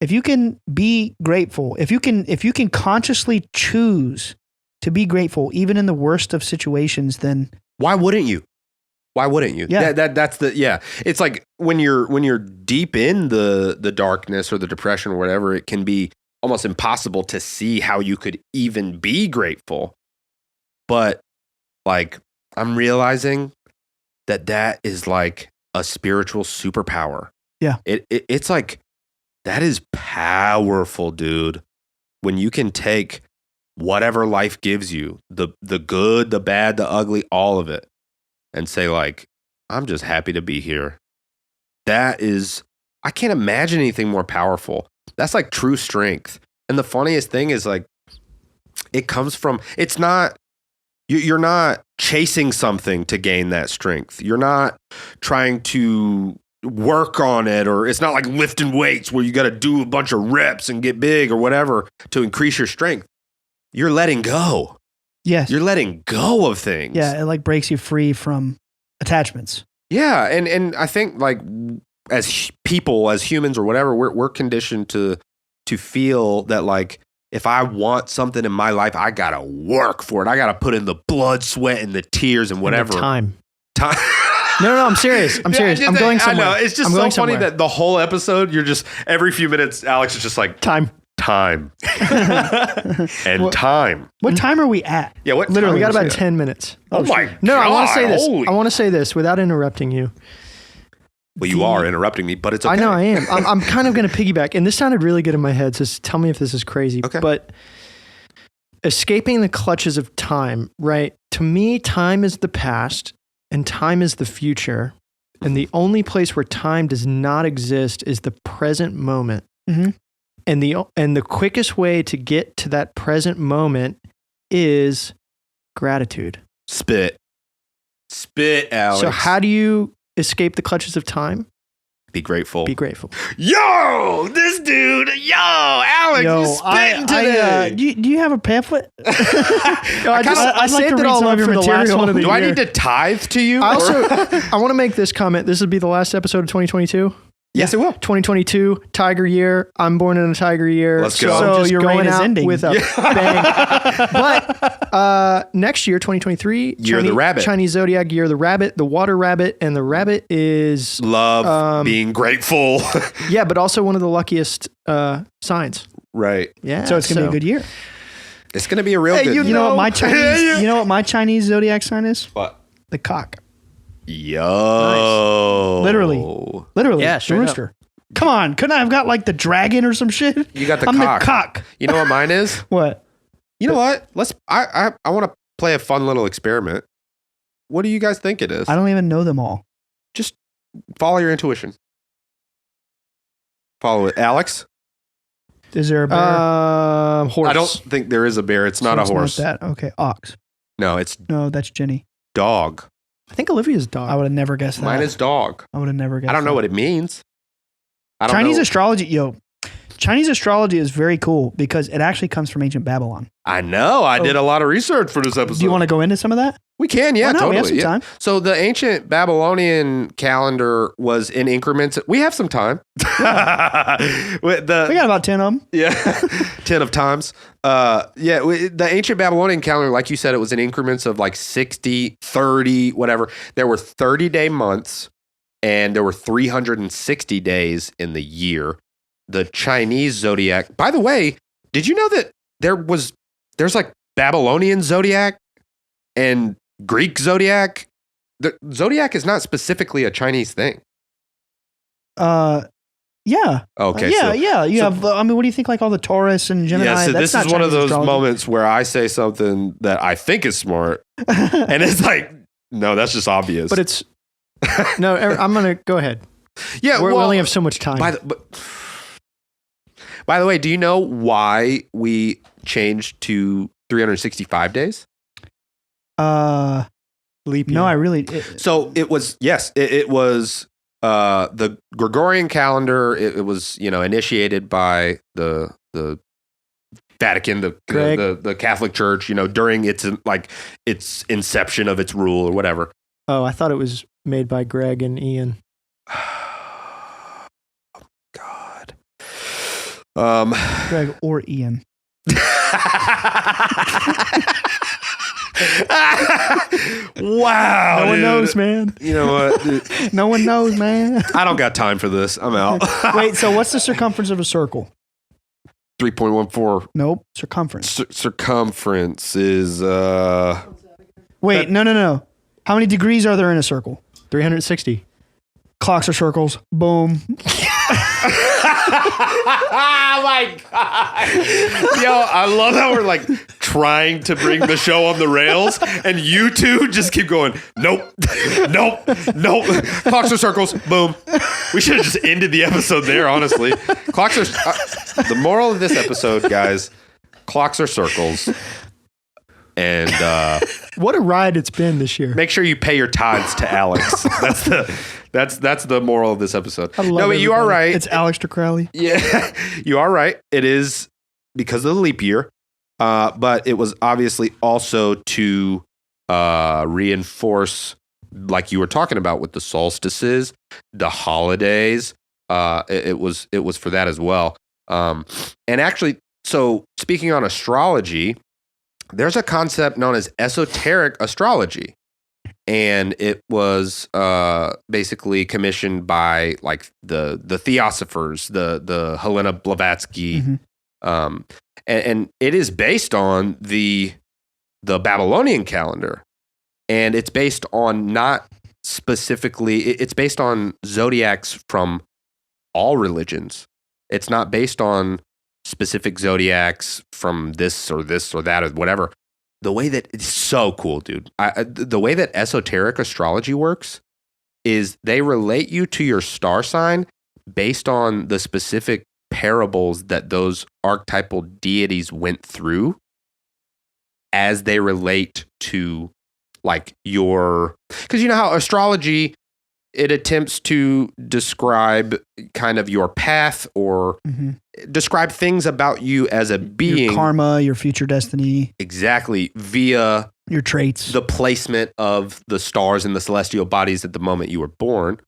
if you can be grateful, if you can consciously choose to be grateful, even in the worst of situations, then why wouldn't you? Yeah. That's it's like when you're deep in the darkness or the depression or whatever, it can be almost impossible to see how you could even be grateful. But like, I'm realizing that is like a spiritual superpower. Yeah. It's like, that is powerful, dude. When you can take whatever life gives you, the good, the bad, the ugly, all of it, and say like, I'm just happy to be here. That is, I can't imagine anything more powerful. That's like true strength. And the funniest thing is like, it comes from, it's not, you're not chasing something to gain that strength. You're not trying to work on it, or it's not like lifting weights where you got to do a bunch of reps and get big or whatever to increase your strength. You're letting go. Yes. You're letting go of things. Yeah. It like breaks you free from attachments. Yeah. And I think like as people, as humans or whatever, we're conditioned to feel that like, if I want something in my life, I got to work for it. I got to put in the blood, sweat, and the tears and whatever. And time. No, I'm serious. I'm going somewhere. I know. It's just so funny that the whole episode, you're just, every few minutes, Alex is just like, time. And time. What time are we at? Yeah, what Literally, we got about it? 10 minutes. Oh my God. No, I want to say this. Holy. I want to say this without interrupting you. Well, you are interrupting me, but it's okay. I know I am. I'm kind of going to piggyback, and this sounded really good in my head, so tell me if this is crazy. Okay. But escaping the clutches of time, right? To me, time is the past, and time is the future. And the only place where time does not exist is the present moment. Mm-hmm. And the quickest way to get to that present moment is gratitude. Spit, Alex. So how do you escape the clutches of time? Be grateful. Yo, this dude. Yo, Alex, you spitting today. Do you have a pamphlet? I saved it all up for the last one of the Do year. I need to tithe to you? I want to make this comment. This will be the last episode of 2022. Yes, it will. 2022 Tiger year. I'm born in a Tiger year. Let's go. So So I'm just your going reign is out ending. with a bang. But next year, 2023, Year of the rabbit. Chinese zodiac year of the rabbit, the water rabbit, and the rabbit is Love, being grateful. yeah, but also one of the luckiest signs. Right. Yeah. So it's gonna be a good year. It's going to be a real good you year. You know what No. my Chinese? You know what my Chinese zodiac sign is? What? The cock. Yo. Literally. Literally. Yeah, the straight up. rooster. Come on, couldn't I have got like the dragon or some shit? You got the I'm cock. the cock. You know what mine is? What? You know what? I want to play a fun little experiment. What do you guys think it is? I don't even know them all. Just follow your intuition. Follow it. Alex? Is there a bear? Horse. I don't think there is a bear. It's not So a horse. Not that. Okay, ox. No, it's No, that's Jenny. dog. I think Olivia's dog. I would have never guessed that. Mine is dog. I would have never guessed. I don't know that. what it means. I don't Chinese know. astrology, Chinese astrology is very cool because it actually comes from ancient Babylon. I know. I did a lot of research for this episode. Do you want to go into some of that? We can, yeah, Why not? totally. We have some yeah. time. So the ancient Babylonian calendar was in increments. We have some time. With the, We got about 10 of them. yeah, 10 of times. The ancient Babylonian calendar, like you said, it was in increments of like 60, 30, whatever. There were 30-day months and there were 360 days in the year. The Chinese zodiac, by the way, did you know that there's like Babylonian zodiac and Greek zodiac? The zodiac is not specifically a Chinese thing. Yeah. Okay. Yeah. You have, what do you think? Like all the Taurus and Gemini. Yeah, so that's this not is one of Chinese those astrology. moments where I say something that I think is smart, and it's like, no, that's just obvious. but it's no. I'm gonna go ahead. yeah, We well, only have so much time. by the way, do you know why we changed to 365 days? Leap year. No, I really. So it was it was the Gregorian calendar. It was initiated by the Vatican, the Catholic Church. During its inception of its rule or whatever. Oh, I thought it was made by Greg and Ian. God. Greg or Ian. Wow. No one dude. knows, man. You know what? Dude, No one knows, man. I don't got time for this. I'm out. Wait, so what's the circumference of a circle? 3.14 Nope, circumference. circumference is Wait, no. How many degrees are there in a circle? 360. Clocks are circles. Boom. oh my god. Yo, I love how we're like trying to bring the show on the rails and you two just keep going, nope. Clocks are circles. Boom. We should have just ended the episode there, honestly. Clocks are the moral of this episode, guys, clocks are circles. And What a ride it's been this year. make sure you pay your tithes to Alex. That's the moral of this episode. I love No, but you are everybody. right. It's Alex Crowley. Yeah, you are right. It is because of the leap year, but it was obviously also to reinforce, like you were talking about with the solstices, the holidays. It was for that as well. And actually, so speaking on astrology, there's a concept known as esoteric astrology. And it was basically commissioned by like the theosophers, the Helena Blavatsky, Mhm. And it is based on the Babylonian calendar, and it's based on not specifically. It's based on zodiacs from all religions. It's not based on specific zodiacs from this or that or whatever. The way that it's so cool, dude. The way that esoteric astrology works is they relate you to your star sign based on the specific parables that those archetypal deities went through as they relate to like because you know how astrology, it attempts to describe kind of your path or describe things about you as a being. Your karma, your future destiny, Exactly. Via your traits. the placement of the stars and the celestial bodies at the moment you were born.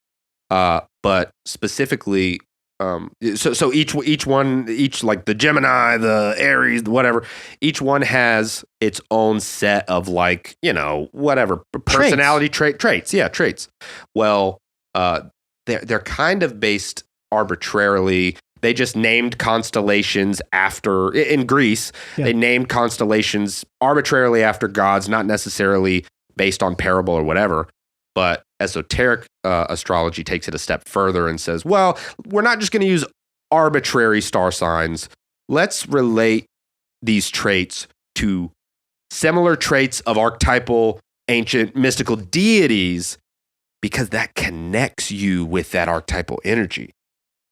But specifically, so each like the Gemini, the Aries, whatever, each one has its own set of like, whatever personality traits. Yeah, traits. Well, they're kind of based arbitrarily. They just named constellations after, in Greece, they named constellations arbitrarily after gods, not necessarily based on parable or whatever. But esoteric astrology takes it a step further and says, well, we're not just going to use arbitrary star signs. Let's relate these traits to similar traits of archetypal, ancient, mystical deities, because that connects you with that archetypal energy.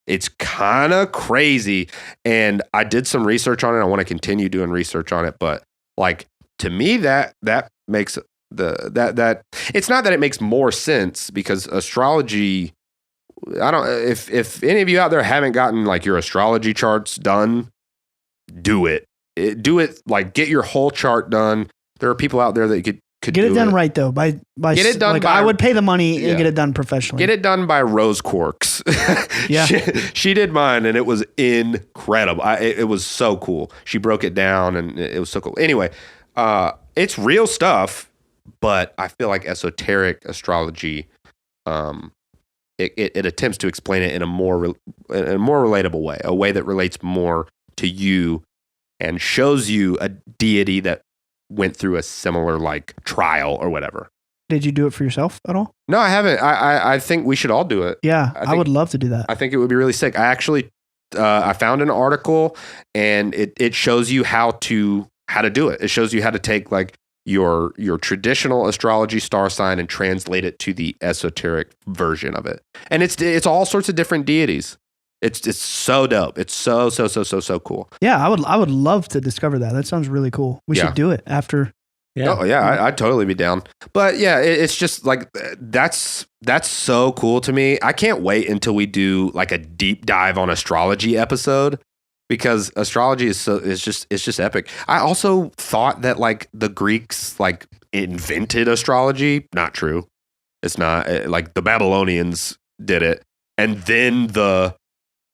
It's kind of crazy. And I did some research on it. I want to continue doing research on it. But like, to me, that makes that it's not that it makes more sense, because astrology, if any of you out there haven't gotten like your astrology charts done, do it. Like, get your whole chart done. There are people out there that could get it done right though. By get it done. Like, I would pay the money and get it done professionally. Get it done by Rose Quarks. Yeah, she did mine, and it was incredible. It was so cool. She broke it down, and it was so cool. Anyway, it's real stuff, but I feel like esoteric astrology, it attempts to explain it in a more relatable way, a way that relates more to you and shows you a deity that went through a similar like trial or whatever. Did you do it for yourself at all? No, I haven't. I think we should all do it. Yeah, I would love to do that. I think it would be really sick. I actually, I found an article, and it shows you how to do it. It shows you how to take like your traditional astrology star sign and translate it to the esoteric version of it. And it's all sorts of different deities. It's so dope. It's so cool. Yeah, I would love to discover that. That sounds really cool. We should do it after. Yeah. Oh yeah, I'd totally be down. But yeah, it's just like that's so cool to me. I can't wait until we do like a deep dive on astrology episode, because astrology is just epic. I also thought that like the Greeks like invented astrology. Not true. It's not. Like the Babylonians did it, and then the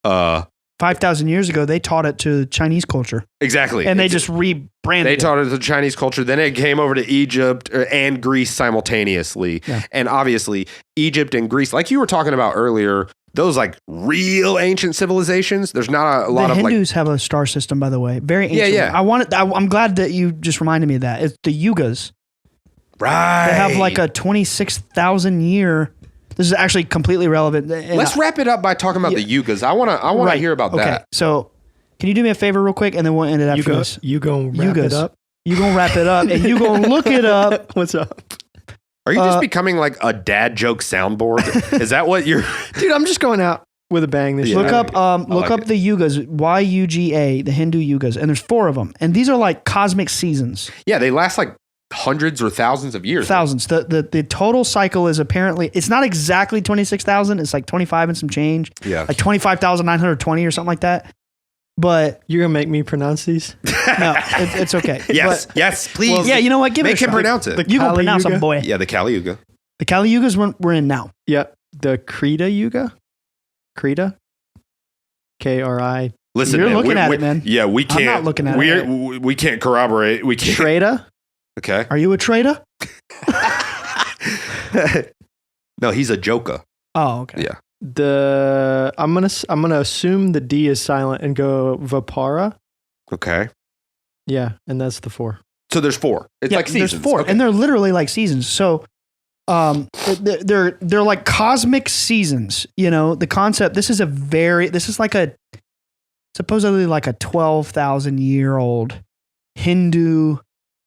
5,000 years ago, they taught it to Chinese culture. Exactly. And they just rebranded They it. taught it to Chinese culture. Then it came over to Egypt and Greece simultaneously. Yeah. And obviously, Egypt and Greece, like you were talking about earlier, those like real ancient civilizations, there's not a lot of like... The Hindus have a star system, by the way. Very ancient. Yeah. I'm glad that you just reminded me of that. It's the yugas. Right. They have like a 26,000 year... This is actually completely relevant. Let's wrap it up by talking about the yugas. I want to hear about that. So, can you do me a favor real quick, and then we'll end it after this? You gonna wrap it up? You gonna wrap it up, and you gonna look it up. What's up? Are you just becoming like a dad joke soundboard? Is that what you're? Dude, I'm just going out with a bang this year. Look up the yugas, YUGA, the Hindu yugas, and there's 4 of them, and these are like cosmic seasons. Yeah, they last like hundreds or thousands of years. Thousands. The total cycle is apparently, it's not exactly 26,000. It's like 25 and some change. Yeah. Like 25,920 or something like that. But you're going to make me pronounce these? No, it's okay. Yes, please. Well, yeah, you know what? Give Make it a him shot. pronounce it. You can pronounce them, boy. Yeah, the Kali Yuga. The Kali Yuga is what we're in now. Yep. The Krita Yuga? Krita? K-R-I. Listen, you're man, looking at it, man. Yeah, we can't. I'm not looking at it. We can't corroborate. We can't. Treta? Okay. Are you a trader? No, he's a joker. Oh, okay. Yeah. I'm gonna assume the D is silent and go Vapara. Okay. Yeah, and that's the 4. So there's 4. It's like seasons. There's 4, okay. and they're literally like seasons. So, they're like cosmic seasons. You know, the concept. This is like a supposedly like a 12,000-year-old Hindu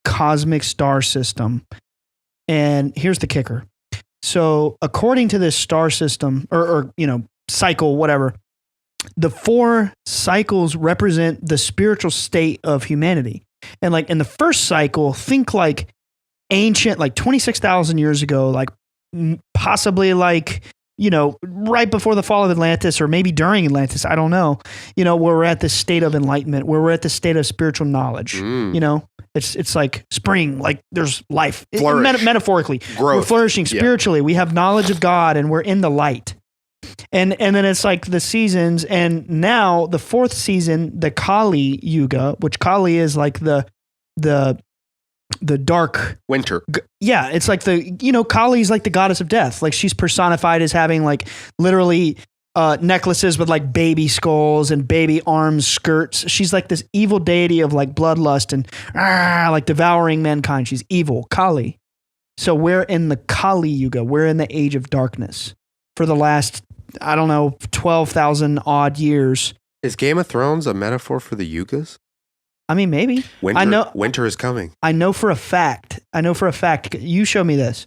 cosmic star system. And here's the kicker. So according to this star system or cycle, whatever, the 4 cycles represent the spiritual state of humanity. And like in the first cycle, think like ancient, like 26,000 years ago, like possibly like, right before the fall of Atlantis or maybe during Atlantis, I don't know, where we're at this state of enlightenment, where we're at the state of spiritual knowledge, It's like spring, like there's life. Metaphorically, growth. We're flourishing spiritually. We have knowledge of God and we're in the light. And then it's like the seasons, and now the 4th season, the Kali Yuga, which Kali is like the dark Winter. yeah, it's like Kali is like the goddess of death. Like she's personified as having like literally necklaces with like baby skulls and baby arms skirts. She's like this evil deity of like bloodlust and like devouring mankind. She's evil, Kali. So we're in the Kali Yuga. We're in the age of darkness for the last, I don't know, 12,000 odd years. Is Game of Thrones a metaphor for the yugas? I mean, maybe. Winter is coming. I know for a fact. You show me this.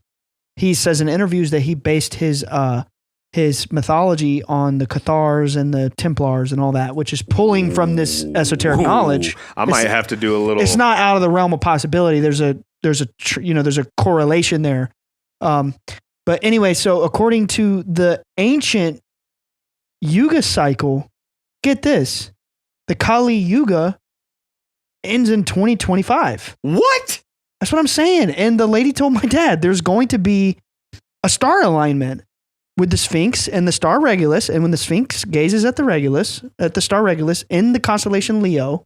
He says in interviews that he based his mythology on the Cathars and the Templars and all that, which is pulling from this esoteric knowledge. I might have to do a little. It's not out of the realm of possibility. There's a correlation there. But anyway, so according to the ancient Yuga cycle, get this, the Kali Yuga ends in 2025. What? That's what I'm saying. And the lady told my dad there's going to be a star alignment with the Sphinx and the star Regulus. And when the Sphinx gazes at the star Regulus in the constellation Leo,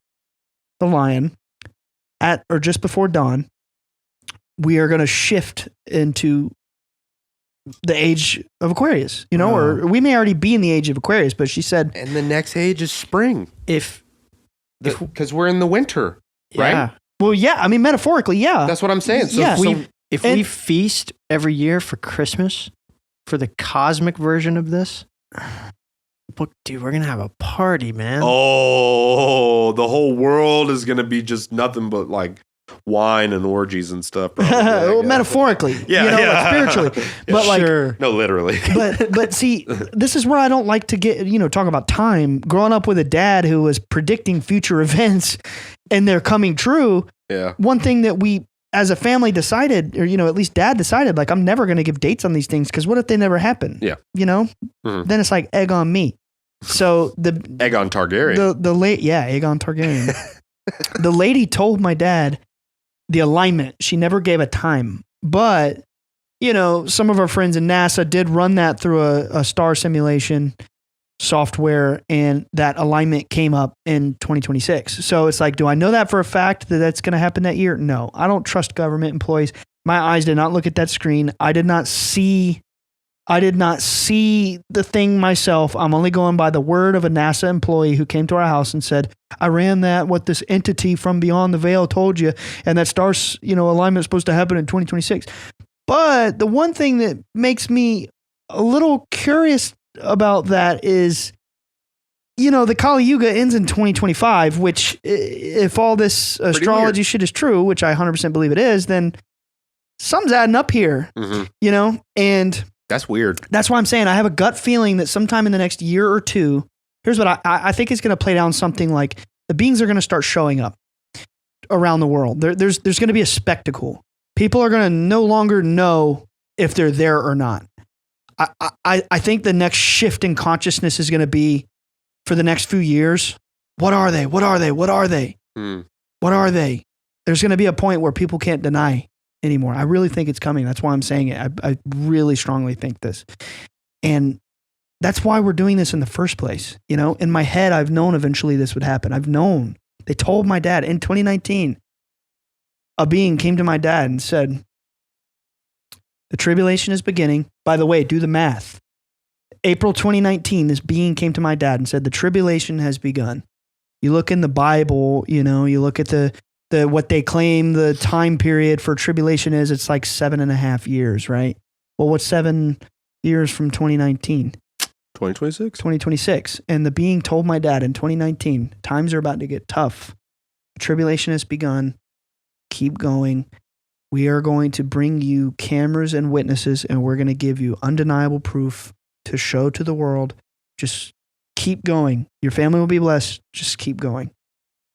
the lion, at or just before dawn, we are going to shift into the age of Aquarius, or we may already be in the age of Aquarius, but she said. And the next age is spring. Because we're in the winter, right? Yeah. Well, yeah. I mean, metaphorically, yeah. That's what I'm saying. So, Yeah. If we feast every year for Christmas, for the cosmic version of this, dude, we're going to have a party, man. Oh, the whole world is going to be just nothing but like wine and orgies and stuff. Well, metaphorically, like spiritually, but like, no, literally. but see, this is where I don't like to get, talk about time. Growing up with a dad who was predicting future events and they're coming true. Yeah. One thing that we, as a family decided, or, at least dad decided, like, I'm never going to give dates on these things. Because what if they never happen? Yeah. Then it's like egg on me. So Aegon Targaryen. Aegon Targaryen. The lady told my dad the alignment. She never gave a time, but some of our friends in NASA did run that through a star simulation software, and that alignment came up in 2026. So it's like, do I know that for a fact that that's going to happen that year? No, I don't trust government employees. My eyes did not look at that screen. I did not see the thing myself. I'm only going by the word of a NASA employee who came to our house and said, I ran what this entity from beyond the veil told you, and that star, alignment is supposed to happen in 2026. But the one thing that makes me a little curious about that is, the Kali Yuga ends in 2025, which if all this astrology shit is true, which I 100% believe it is, then something's adding up here, and that's weird. That's why I'm saying I have a gut feeling that sometime in the next year or two, here's what I think it's going to play down something like the beings are going to start showing up around the world. There's going to be a spectacle. People are going to no longer know if they're there or not. I think the next shift in consciousness is going to be for the next few years. What are they? What are they? What are they? What are they? There's going to be a point where people can't deny anymore. I really think it's coming. That's why I'm saying it. I really strongly think this. And that's why we're doing this in the first place. In my head, I've known eventually this would happen. I've known. They told my dad in 2019, a being came to my dad and said, the tribulation is beginning. By the way, do the math. April 2019, this being came to my dad and said, the tribulation has begun. You look in the Bible, you look at the what they claim the time period for tribulation is, it's like 7.5 years, right? Well, what's 7 years from 2019? 2026. 2026. And the being told my dad in 2019, times are about to get tough. The tribulation has begun. Keep going. We are going to bring you cameras and witnesses, and we're going to give you undeniable proof to show to the world. Just keep going. Your family will be blessed. Just keep going.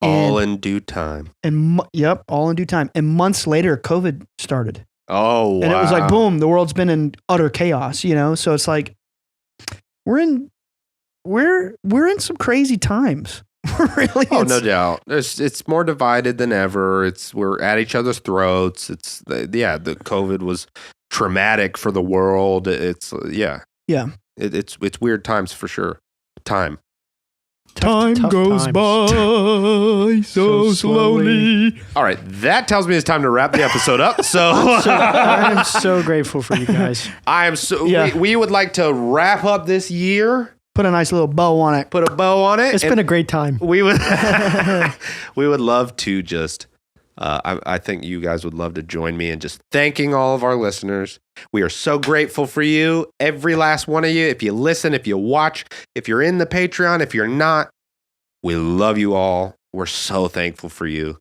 All in due time. And all in due time. And months later, COVID started. Oh, wow. And it was like, boom, the world's been in utter chaos, So it's like, we're in some crazy times. Really? Oh, no doubt. It's more divided than ever. We're at each other's throats. The COVID was traumatic for the world. Yeah. It's weird times for sure. Time. Time tough goes times. by so slowly. All right, that tells me it's time to wrap the episode up. So I am so grateful for you guys. I am so. Yeah. We would like to wrap up this year. Put a nice little bow on it. Put a bow on it. It's been a great time. We would. We would love to just. I think you guys would love to join me in just thanking all of our listeners. We are so grateful for you, every last one of you. If you listen, if you watch, if you're in the Patreon, if you're not, we love you all. We're so thankful for you.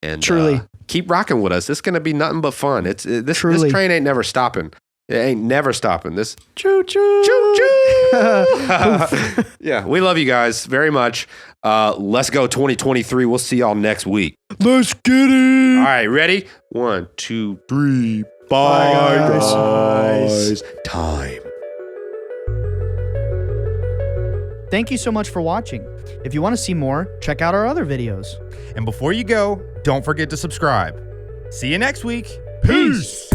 And Truly. keep rocking with us. It's going to be nothing but fun. This Truly. train ain't never stopping. It ain't never stopping. This Choo choo. choo choo. Yeah, we love you guys very much. Let's go 2023. We'll see y'all next week. Let's get it. All right, ready? 1, 2, 3. Bye, Bye, guys. Time. Thank you so much for watching. If you want to see more, check out our other videos. And before you go, don't forget to subscribe. See you next week. Peace.